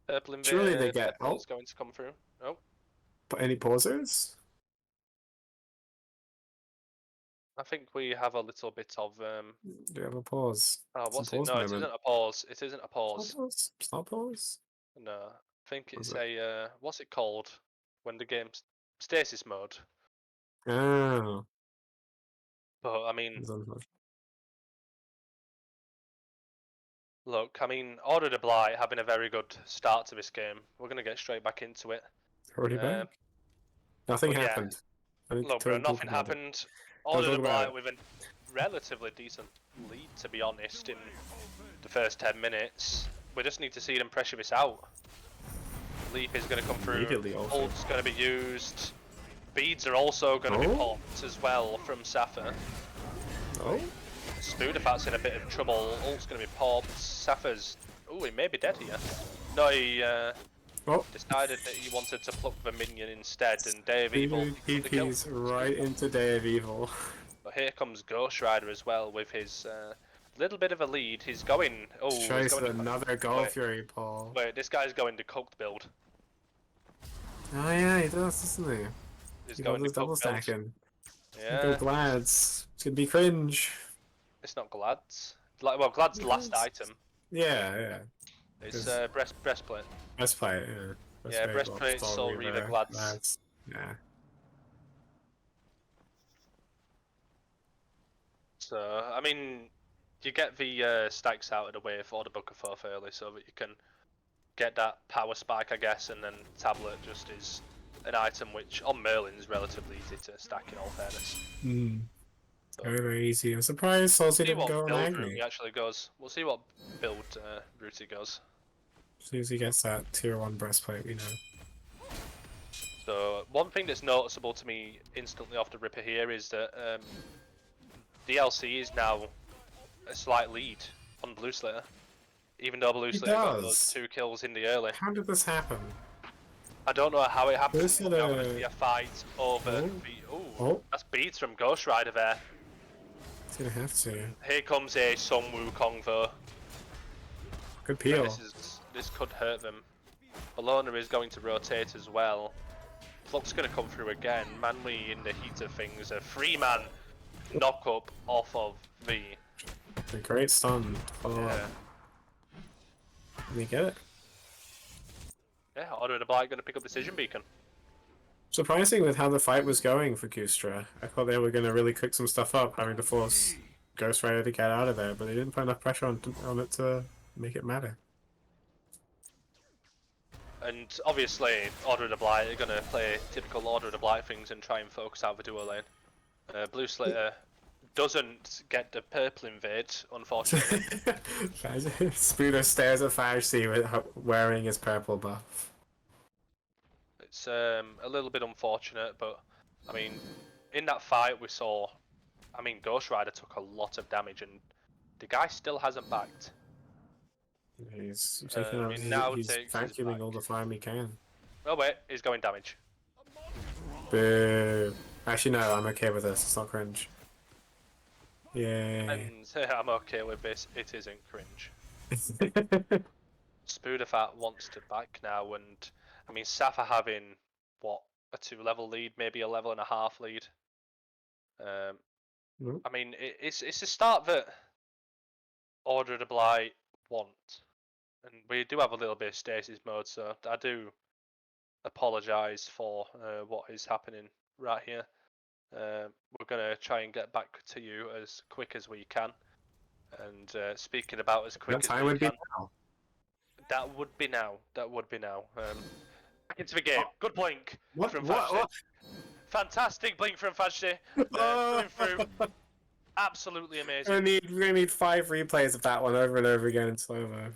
Purple Invader, Surely they get Purple's going to come through. Oh, But any pausers? I think we have a little bit of Do you have a pause? oh, It's a what's it? pause No, it moment. isn't a pause. It isn't a It's pause. not pause. It's not pause. No, I think What's it's a what's it called when the game's stasis mode. Oh. But I mean, It's unfortunate. look, I mean, Order to Blight having a very good start to this game. We're gonna get straight back into it. Already back? Nothing but yeah. happened. I need to Look, tell bro, people nothing about it. happened. Don't Order talk to about Blight with a relatively decent lead, to be honest, in the first 10 minutes. We just need to see them pressure this out. Leap is going to come through. Immediately also. Ult's going to be used. Beads are also going to be Oh. popped as well from Safa. Oh? Spooderfat's in a bit of trouble. Ult's going to be popped. Safa's... Ooh, he may be dead here. No, he decided that he wanted to pluck the minion instead, and Day of Evil He the kill. PP's right into Day of Evil. But here comes Ghost Rider as well with his little bit of a lead. He's going... Oh, he's Tries going to... another Goal Wait. Fury Paul. Wait, this guy's going to cooked build. Oh yeah, he does, doesn't he? He's He going does to double cooked build. stacking. Yeah, Go Glads. It's gonna be cringe. it's not Glad's. Like, well, Glad's the last Glads. item. Yeah, yeah. It's 'Cause- breastplate. Breastplate, yeah. Yeah, breastplate, Soul Reaver, Glads. Yeah. So, I mean, you get the stacks out of the way for the Book of Thoth early so that you can get that power spike, I guess, and then Tablet just is an item which, on Merlin, is relatively easy to stack in all fairness. So, Very, very easy. I'm surprised Salty see didn't what go on build route Agni. he actually goes. We'll see what build route he goes. As soon as he gets that tier 1 breastplate, we know. So, one thing that's noticeable to me instantly off the ripper here is that DLC is now a slight lead on Blue Slayer. Even though Blue Slayer got those does. 2 kills in the early. How did this happen? I don't know how it happened. Blue It's now going to Slayer- be a fight over Oh. the... Ooh, Oh. that's beats from Ghost Rider there. It's gonna have to. Here comes a Sun Wukong though. Good And peel. this could hurt them. Bologna is going to rotate as well. Pluck's going to come through again. Manly in the heat of things. A 3-man knock up off of V. A great stun to follow Yeah. up. Can you get it? Yeah, Order the Blight going to pick up Decision Beacon. Surprising with how the fight was going for Goosedra. I thought they were going to really cook some stuff up, having to force Ghost Rider to get out of there, but they didn't put enough pressure on it to make it matter. And obviously, Order of the Blight are going to play typical Order of the Blight things and try and focus out the duo lane. Blue Slayer doesn't get the purple invade, unfortunately. Spooner stares at Farsi with wearing his purple buff. It's a little bit unfortunate, but I mean, in that fight we saw, I mean, Ghost Rider took a lot of damage and the guy still hasn't backed. He's taking out. He now He's takes his vacuuming all back. the farm he can. Oh wait, he's going damage. Boo. Actually, no, I'm okay with this. It's not cringe. Yay. And I'm okay with this, it isn't cringe. Spoodafat wants to back now, and I mean, Safa having, what, a 2-level lead, maybe a level and a half lead. I mean, it's a start that Order of the Blight want. And we do have a little bit of stasis mode, so I do apologise for what is happening right here. We're going to try and get back to you as quick as we can. And speaking about as quick That as time we would be can, now. that would be now. That would be now. Back into the game. Good blink from What? Fashti. Fantastic blink from Fashti. Coming through. Absolutely amazing. We're gonna need 5 replays of that one over and over again in slow-mo.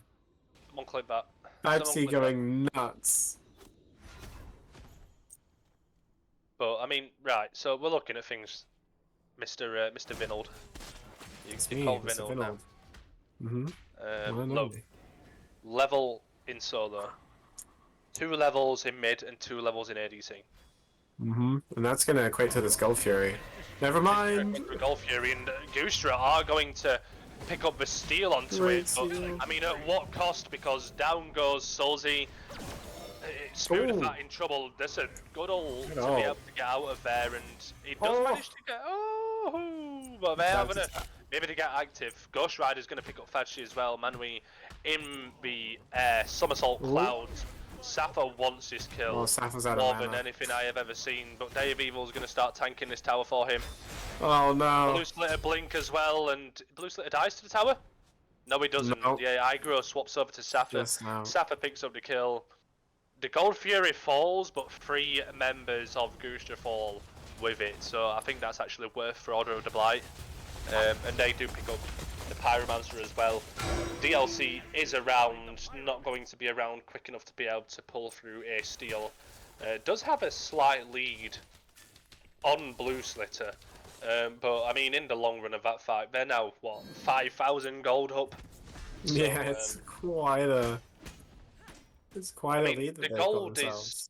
Someone clip that. I'd Someone see clip that. going nuts. But I mean, right. So we're looking at things, Mr. Vinold. It's You me, call Mr. Vinold now. Mm-hmm. Look, level in solo, 2 levels in mid and 2 levels in ADC. Mm-hmm. And that's gonna equate to the Skull Fury. Never mind. Golf Fury and Goosedra are going to pick up the steal onto Great it, but steal. I mean, at what cost? Because down goes Solzy. Spoodafat in trouble. That's a good ult to be able to get out of there, and he does manage to get. Oh, but they're having maybe to get active. Ghost Rider's going to pick up Fetchy as well. Manui in the somersault clouds. Safa wants this kill Oh, Safa's out more of than mana. anything I have ever seen, but Dave Evil's going to start tanking this tower for him. Oh no. Blue Slitter blink as well, and Blue Slitter dies to the tower? No, he doesn't. Nope. Yeah, Igro swaps over to Safa. Just now. Safa picks up the kill. The Gold Fury falls, but 3 members of Goosedra fall with it, so I think that's actually worth for Order of the Blight. And they do pick up the Pyromancer as well. DLC is around, not going to be around quick enough to be able to pull through a steal. Does have a slight lead on Blue Slitter, but I mean, in the long run of that fight, they're now, what, 5,000 gold up? So, Yeah, it's quite a... It's quite a lead that the they've gold got is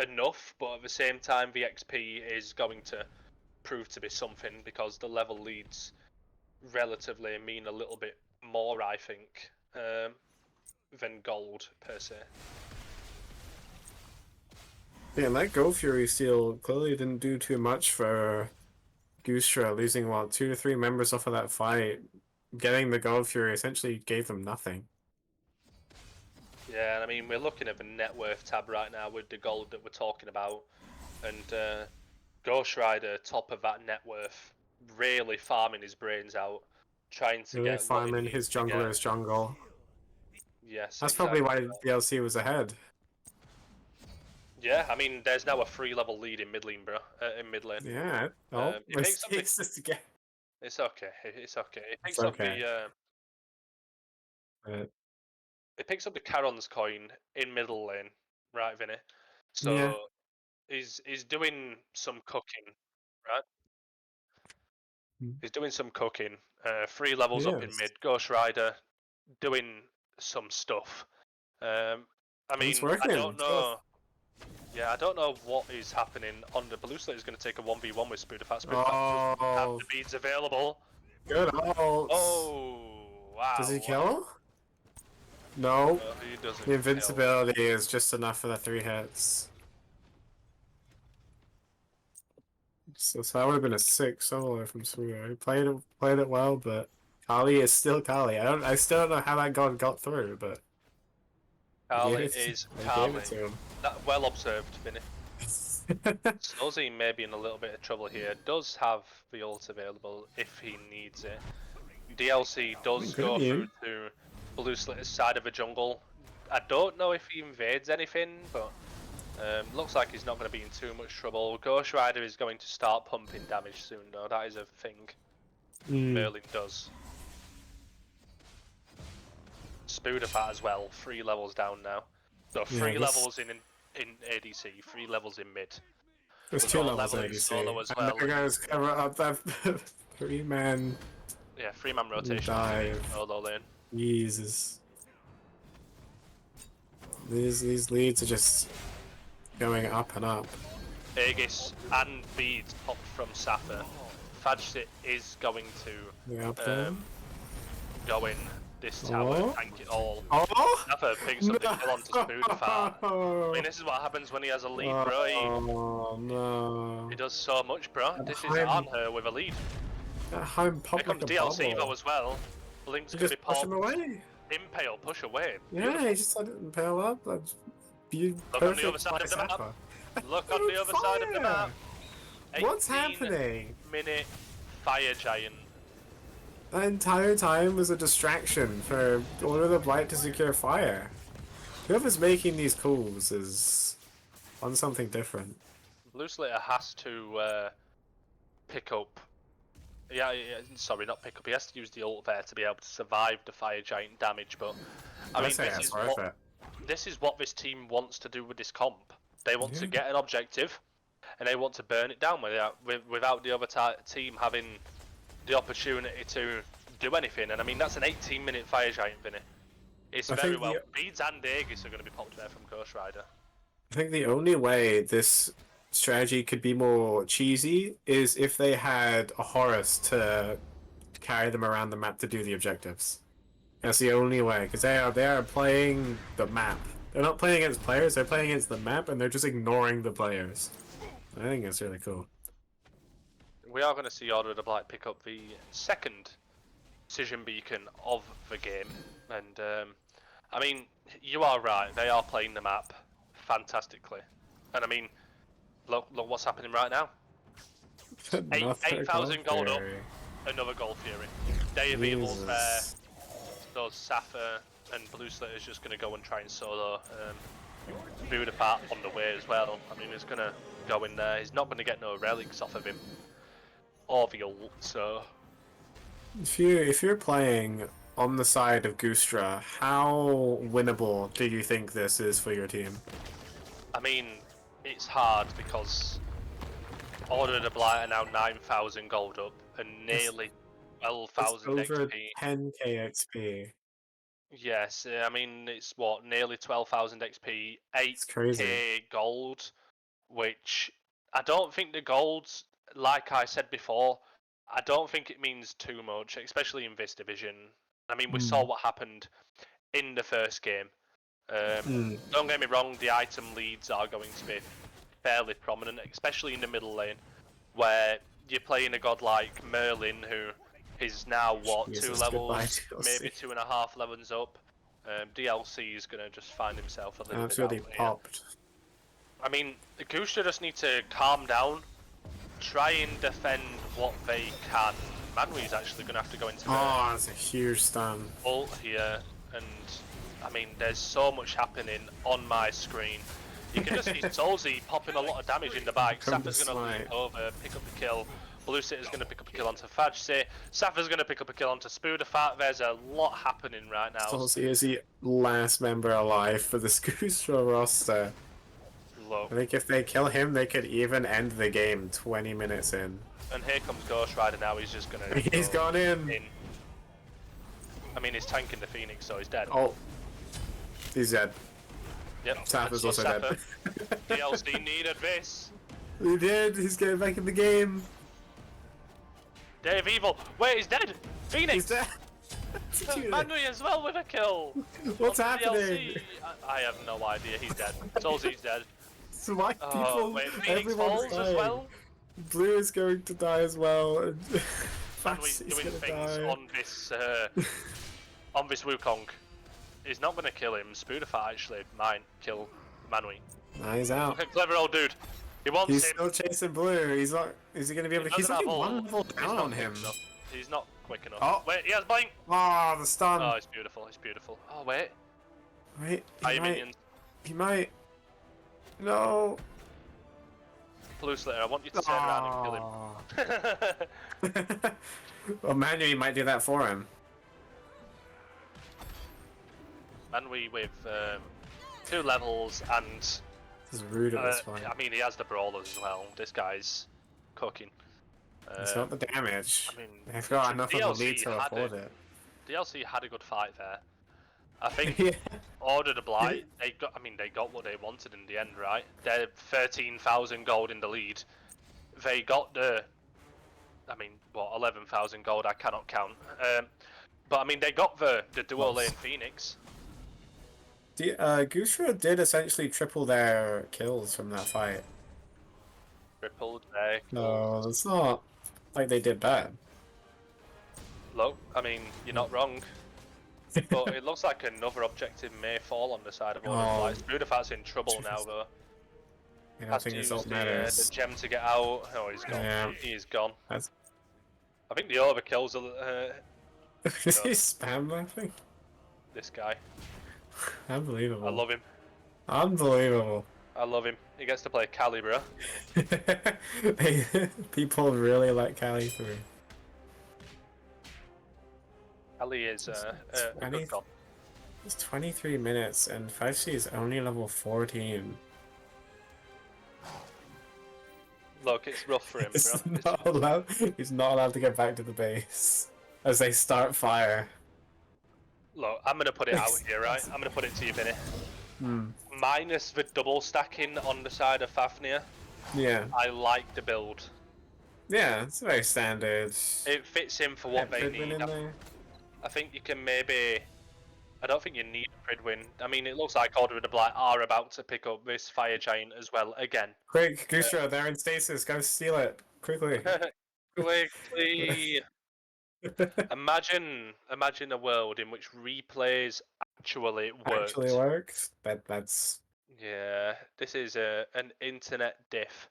enough, but at the same time, the XP is going to prove to be something because the level leads relatively mean a little bit more, I think, than gold per se. Yeah, and that Gold Fury steal clearly didn't do too much for Goosedra, losing, what, 2 to 3 members off of that fight. Getting the Gold Fury essentially gave them nothing. Yeah, and I mean, we're looking at the net worth tab right now with the gold that we're talking about, and Ghost Rider, top of that net worth, really farming his brains out, trying to Really get farming his jungler's jungle. Yes, That's exactly. probably why DLC was ahead. Yeah, I mean, there's now a 3-level lead in mid lane, bro. In mid lane. Yeah. Oh, It makes up this again. It's okay. It's okay. It picks It's up okay. it picks up the Charon's coin in middle lane, right, Vinny? So Yeah. he's doing some cooking, right? Mm. He's doing some cooking. 3 levels up in Yes. mid. Ghost Rider doing some stuff. I mean, It's working. I don't know. Yeah, I don't know what is happening on the Blue Slate. Is going to take a 1v1 with Spoodafat. Spoodafat doesn't have the beads available. Good ult. Oh, wow. Does he kill? No. No, he doesn't The invincibility is just enough for the 3 hits. So that would have been a 6 solo from Suya. He played it well, but Kali is still Kali. I still don't know how that god got through, but Kali is I gave Kali. it to him. Well observed, Vinny. Snozzy may be in a little bit of trouble here. Does have the ult available if he needs it. DLC does go through to Blue Slitter's side of the jungle. I don't know if he invades anything, but looks like he's not going to be in too much trouble. Ghost Rider is going to start pumping damage soon, though. That is a thing Merlin does. Spoodafat as well. 3 levels down now. So 3 levels in ADC, 3 levels in mid. There's 2 levels in ADC. Solo as And well. there goes cover up that 3-man. Yeah, 3-man rotation Dive. solo lane. Jesus. These leads are just going up and up. Aegis and Beads popped from Safa. Fadget is going Yeah, up to there. go in this tower and tank it all. Oh! Safa picks up the kill onto Spoonfart. I mean, this is what happens when he has a lead, bro. Oh no! He does so much, bro. This is I'm- on her with a lead. That home pop Here like comes a DLC bubble. though as well. Blink's You gonna be just push popped. him away. Impale, push away. Yeah, he just let it impale up. That's Look on the other side of the map. Look on the other side of the map. What's 18 happening? minute fire giant. That entire time was a distraction for Order the Blight to secure fire. Whoever's making these calls is on something different. Blue Slater has to pick up. Yeah, sorry, not pick up. He has to use the ult there to be able to survive the fire giant damage. But I mean, say that's worth it. this is what this team wants to do with this comp. They want to Yeah. get an objective, and they want to burn it down without the other team having the opportunity to do anything. And I mean, that's an 18-minute fire giant, Vinny. It's I very think well. Beads and Aegis are going to be popped there from Ghost Rider. I think the only way this strategy could be more cheesy is if they had a Horus to carry them around the map to do the objectives. That's the only way, because they are playing the map. They're not playing against players, they're playing against the map, and they're just ignoring the players. I think it's really cool. We are going to see Order of the Blight pick up the second decision beacon of the game, and I mean, you are right. They are playing the map fantastically, and I mean, look what's happening right now. 8,000 gold up, another Gold Fury. Day of Evil's there. So Safa and Blue Slater is just going to go and try and solo Buddha on the way as well. I mean, he's going to go in there. He's not going to get no relics off of him or the ult, so. If you're playing on the side of Goosedra, how winnable do you think this is for your team? I mean, it's hard because Order of the Blight are now 9,000 gold up and nearly 12,000 over XP. 10k XP. Yes, I mean, it's what, nearly 12,000 XP, It's crazy. 8k gold, which I don't think the golds, like I said before, I don't think it means too much, especially in this division. I mean, we saw what happened in the first game. Don't get me wrong, the item leads are going to be fairly prominent, especially in the middle lane, where you're playing a god like Merlin, who is now, what, Jesus, 2 levels, goodbye, DLC. maybe 2.5 levels up. DLC is going to just find himself a little Absolutely bit out popped. I mean, the Goosedra just need to calm down, try and defend what they can. Manwee's actually going to have to go into Oh, that's a huge stun. ult here, and I mean, there's so much happening on my screen. You can just see Solzy popping a lot of damage in the back. Safa's going to leap over, pick up the kill. Blue City's going to pick up a kill onto Fadget. Safa's going to pick up a kill onto Spoodafat. There's a lot happening right now. Solzy is the last member alive for the Goosedra roster. Look. I think if they kill him, they could even end the game 20 minutes in. And here comes Ghost Rider now. He's just going to. He's gone in. I mean, he's tanking the Phoenix, so he's dead. Oh, he's dead. Yep. Safa's So also Safa, dead. DLC needed this. He did. He's getting back in the game. Day of Evil. Wait, he's dead. Phoenix. He's dead. Manui as well with a kill. What's On the happening? DLC. I have no idea. He's dead. Solzy's dead. So why Oh, people? wait, Phoenix Everyone's falls dying. as well. Blue is going to die as well. And Manui's He's doing gonna things die. on this Wukong. He's not going to kill him. Spoodafat actually might kill Manui. Nah, he's out. Clever old dude. He wants He's him. still chasing Blue. He's not. Is he going to be able to? He's doesn't only have one ult. level He's down not on him. quick enough. He's not quick enough. Oh. Wait, he has Blight. Oh, the stun. Oh, it's beautiful. It's beautiful. Oh, wait. Wait, Fire minions. he might. No. Blue Slayer, I want you to turn around and kill him. Well, Manu might do that for him. Manui with 2 levels and This is rude at this point. I mean, he has the brawlers as well. This guy's cooking. It's not the damage. I mean, They've got enough of a DLC lead to had afford it. DLC had a good fight there. I think Yeah. Order the Blight. They got what they wanted in the end, right? They're 13,000 gold in the lead. They got the, 11,000 gold. I cannot count. But I mean, they got the duo lane Phoenix. Goosedra did essentially triple their kills from that fight. Tripled their No, kills. it's not like they did bad. Look, I mean, you're not wrong. But it looks like another objective may fall on the side of Order of the Blight. Spooderfat's in trouble now, though. I Has think to it's use all matters. the gem to get out. Oh, he's gone. Yeah. He is gone. That's... I think the overkills Is he spam laughing? this guy. Unbelievable. I love him. Unbelievable. I love him. He gets to play Cali, bro. People really like Cali through. Cali is a good cop. It's 23 minutes and 5C is only level 14. Look, it's rough for him, bro. He's not allowed to get back to the base as they start fire. Look, I'm gonna put it out here, right? I'm gonna put it to you, Vinny. Minus the double stacking on the side of Fafnir. Yeah. I like the build. Yeah, it's very standard. It fits in for what they need. I think you can maybe. I don't think you need a Pridwin. I mean, it looks like Order of the Blight are about to pick up this Fire Giant as well again. Quick, Goosedra, they're in stasis. Go steal it quickly. Quickly. Imagine a world in which replays actually worked. Actually works. That's. Yeah, this is an internet diff.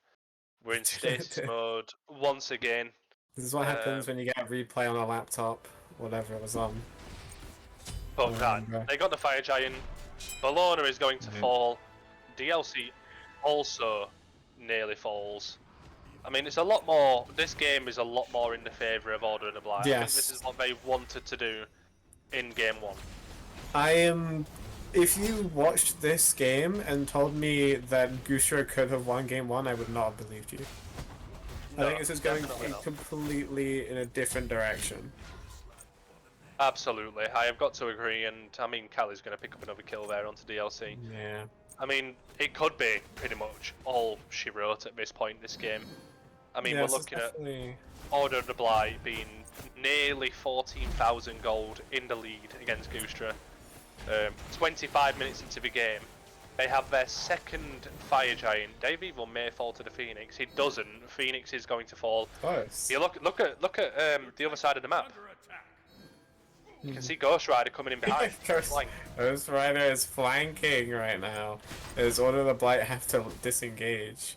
We're in stasis mode once again. This is what happens when you get a replay on a laptop, whatever it was on. But they got the Fire Giant. Bologna is going to fall. DLC also nearly falls. I mean, it's a lot more. This game is a lot more in the favour of Order of the Blight. Yes. I think this is what they wanted to do in game one. If you watched this game and told me that Goosedra could have won game one, I would not have believed you. No, I think this is going not. completely in a different direction. Absolutely, I have got to agree, and I mean, Cali's going to pick up another kill there onto DLC. Yeah. I mean, it could be pretty much all she wrote at this point in this game. I mean, we're looking at Order of the Blight being nearly 14,000 gold in the lead against Goosedra. 25 minutes into the game, they have their second Fire Giant. Davivo may fall to the Phoenix. He doesn't. Phoenix is going to fall. Close. You look at the other side of the map. You can see Ghost Rider coming in behind. Ghost Rider is flanking right now. Does Order of the Blight have to disengage?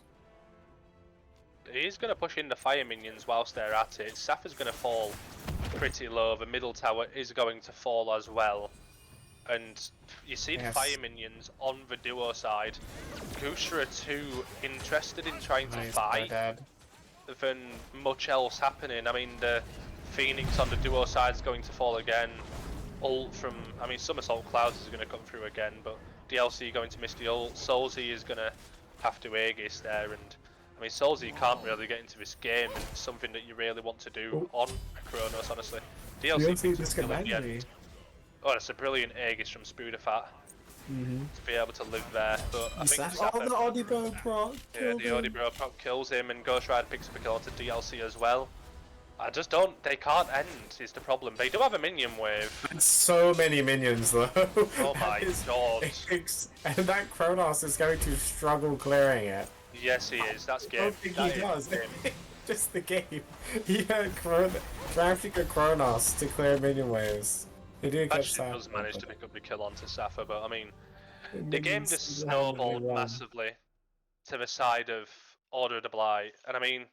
He's going to push in the fire minions whilst they're at it. Safa's going to fall pretty low. The middle tower is going to fall as well. And you see the fire minions on the duo side. Goosedra are too interested in trying to fight than much else happening. I mean, the Phoenix on the duo side is going to fall again. Ult from, I mean, Somersault Clouds is going to come through again, but DLC going to miss the ult. Soulsy is going to have to Aegis there, and I mean, Soulsy can't really get into this game, and it's something that you really want to do on Kronos, honestly. DLC this still in the end. Oh, it's a brilliant Aegis from Spooderfat to be able to live there, but I think the Audibro proc. Yeah, the Audibro proc kills him, and Ghost Rider picks up a kill onto DLC as well. I just don't. They can't end. Is the problem? They do have a minion wave. And so many minions though. Oh my god! And that Kronos is going to struggle clearing it. Yes, he is. That's game. I don't think he does. Just the game. He had drafting a Kronos to clear minion waves. He did get Actually, does manage to pick up the kill onto Safa, but I mean, the game just snowballed massively to the side of Order of the Blight, and I mean.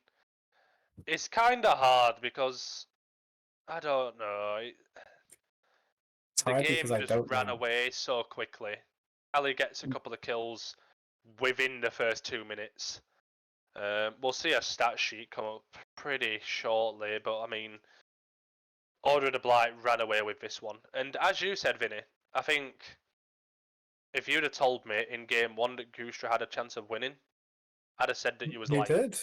It's kind of hard because I don't know. The game just ran away so quickly. Ali gets a couple of kills within the first 2 minutes. We'll see a stat sheet come up pretty shortly, but I mean, Order of the Blight ran away with this one. And as you said, Vinny, I think if you'd have told me in game one that Goosedra had a chance of winning, I'd have said that you was lying. They did.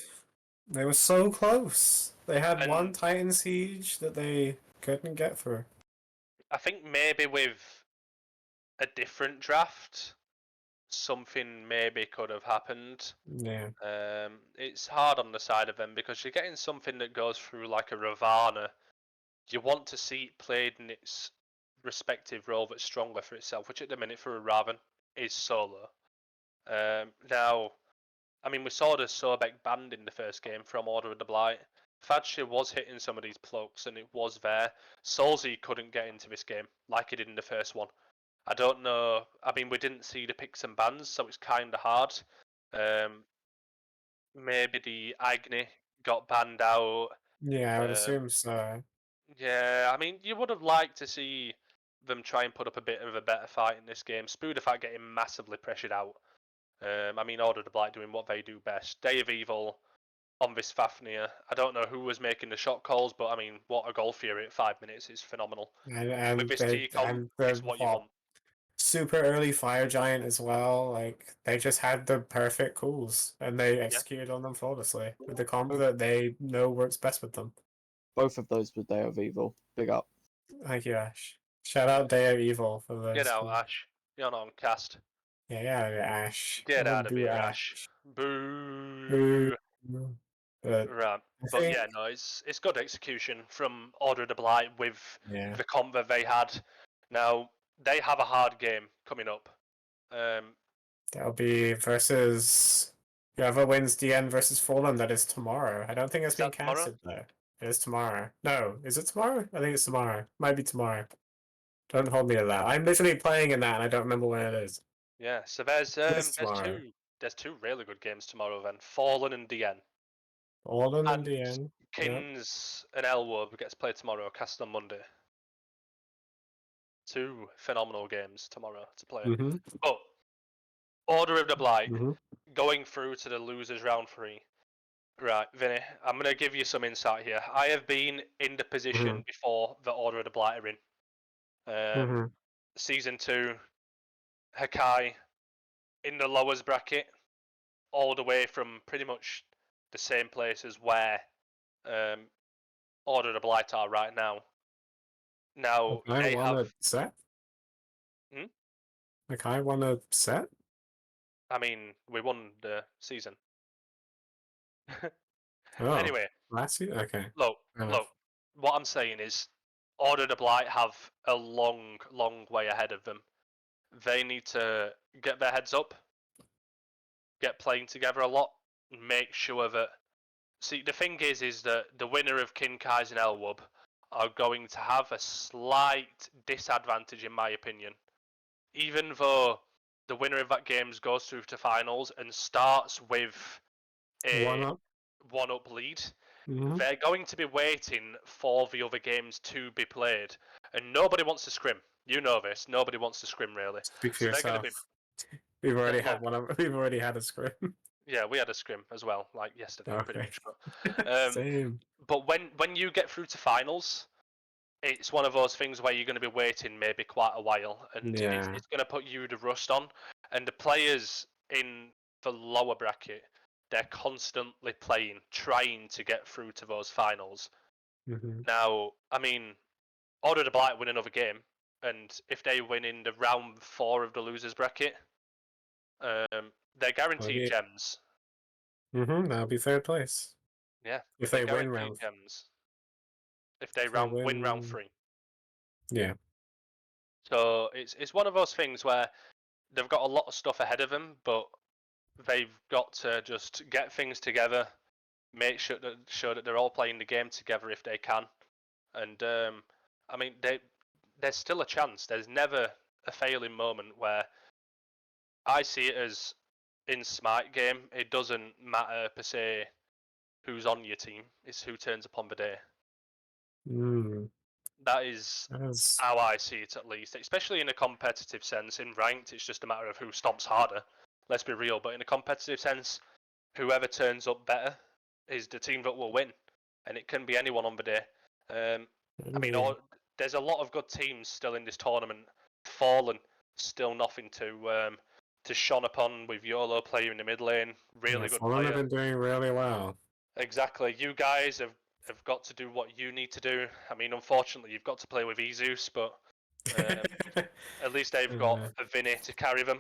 They were so close. They had one Titan Siege that they couldn't get through. I think maybe with a different draft, something maybe could have happened. Yeah. It's hard on the side of them because you're getting something that goes through like a Ravana. You want to see it played in its respective role that's stronger for itself, which at the minute for a Raven is solo. Now, I mean, we saw the Sobek banned in the first game from Order of the Blight. Fadshir was hitting some of these plugs and it was there. Solzy couldn't get into this game like he did in the first one. I don't know. I mean, we didn't see the picks and bans, so it's kind of hard. Maybe the Agni got banned out. Yeah, I would Um, assume so. yeah, I mean, you would have liked to see them try and put up a bit of a better fight in this game. Spoodafat getting massively pressured out. I mean, Order of the Blight doing what they do best. Day of Evil on this Fafnir. I don't know who was making the shot calls, but I mean, what a goal fury at 5 minutes is phenomenal. With And this they T-comp, and the it's what you want. super early fire giant as well. Like they just had the perfect calls and they Yeah. executed on them flawlessly with the combo that they know works best with them. Both of those were Day of Evil. Big up. Thank you, Ash. Shout out Day of Evil for those. Get out, Ash. You're not on cast. Yeah, Ash. Get We'll out of do here, Ash. Boo. Boo. But Right. I But think, yeah, no, it's good execution from Order of the Blight with yeah, the comp that they had. Now, they have a hard game coming up. that'll be versus whoever wins DN versus Fallen. That is tomorrow. I don't think it's Is been that tomorrow? casted though. It is tomorrow. No, is it tomorrow? I think it's tomorrow. Might be tomorrow. Don't hold me to that. I'm literally playing in that, and I don't remember when it is. Yeah, so there's It's tomorrow. two really good games tomorrow then. Fallen and DN. Fallen and And DN. Yep. Kins and Elwood gets played tomorrow, cast on Monday. Two phenomenal games tomorrow to play. Mm-hmm. But Order of the Blight Mm-hmm. going through to the losers round 3. Right, Vinny, I'm going to give you some insight here. I have been in the position before the Order of the Blight are in. Mm-hmm. Season 2, Hakai in the lowers bracket, all the way from pretty much the same place as where Order of the Blight are right now. Now, I they want have... a set? Hmm? Like, I want a set? I mean, we won the season. Oh, Anyway, last year? Okay. look, Fair enough. what I'm saying is Order of the Blight have a long, long way ahead of them. They need to get their heads up, get playing together a lot, and make sure that... See, the thing is that the winner of Kinkai's and Elwub are going to have a slight disadvantage, in my opinion. Even though the winner of that game goes through to finals and starts with a one-up lead, Mm-hmm. they're going to be waiting for the other games to be played, and nobody wants to scrim. You know this. Nobody wants to scrim really. Speak for So they're yourself. going to be. We've already Look, had one. We've already had a scrim. yeah, we had a scrim as well, like yesterday, pretty Okay. much. But Same. but when you get through to finals, it's one of those things where you're going to be waiting maybe quite a while, and Yeah. it's going to put you the rust on. And the players in the lower bracket, they're constantly playing, trying to get through to those finals. Mm-hmm. Now, I mean, Order of the Blight win another game, and if they win in the round 4 of the losers bracket, they're guaranteed gems. Mm-hmm. That'll be third place. Yeah, If they're they win guaranteed round. gems. If they If win round 3. Yeah. So it's one of those things where they've got a lot of stuff ahead of them, but they've got to just get things together, make sure that they're all playing the game together if they can, and I mean there's still a chance. There's never a failing moment where I see it as in Smite game. It doesn't matter per se who's on your team; it's who turns up on the day. Mm. That is That's... how I see it, at least, especially in a competitive sense. In ranked, it's just a matter of who stomps harder. Let's be real. But in a competitive sense, whoever turns up better is the team that will win, and it can be anyone on the day. I mean, there's a lot of good teams still in this tournament. Fallen, still nothing to shone upon with YOLO player in the mid lane. Really good Fallen player. have been doing really well. Exactly. You guys have got to do what you need to do. I mean, unfortunately, you've got to play with Ezeus, but At least they've got a Vinny to carry them.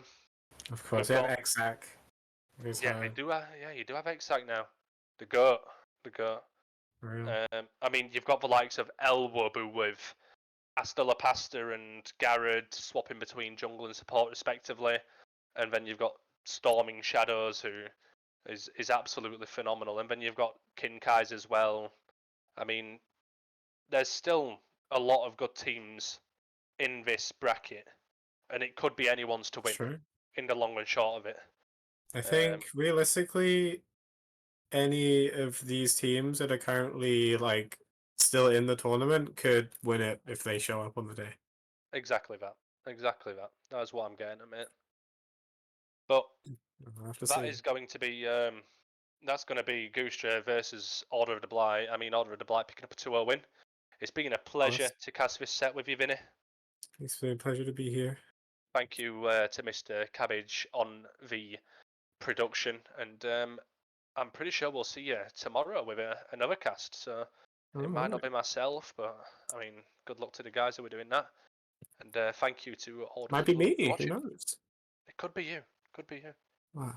Of course, We've they have got- Exac. Yeah, they do. Yeah, you do have Exac now. The goat. The goat. Real. I mean, you've got the likes of Elwobu with Astella Pasta and Garrod swapping between jungle and support respectively, and then you've got Storming Shadows who is absolutely phenomenal, and then you've got Kinkai's as well. I mean, there's still a lot of good teams in this bracket, and it could be anyone's to win True. in the long and short of it. I think realistically, any of these teams that are currently like still in the tournament could win it if they show up on the day. Exactly that. Exactly that. That's what I'm getting at, mate. But We'll have to that see. is going to be that's going to be Goosedra versus Order of the Blight. I mean, Order of the Blight picking up a 2-0 win. It's been a pleasure to cast this set with you, Vinny. It's been a pleasure to be here. Thank you to Mr. Cabbage on the production, and I'm pretty sure we'll see you tomorrow with another cast. So it might not be myself, but I mean, good luck to the guys who are doing that. And thank you to all Might be for me. Who watching. knows? It could be you. Could be you. Wow.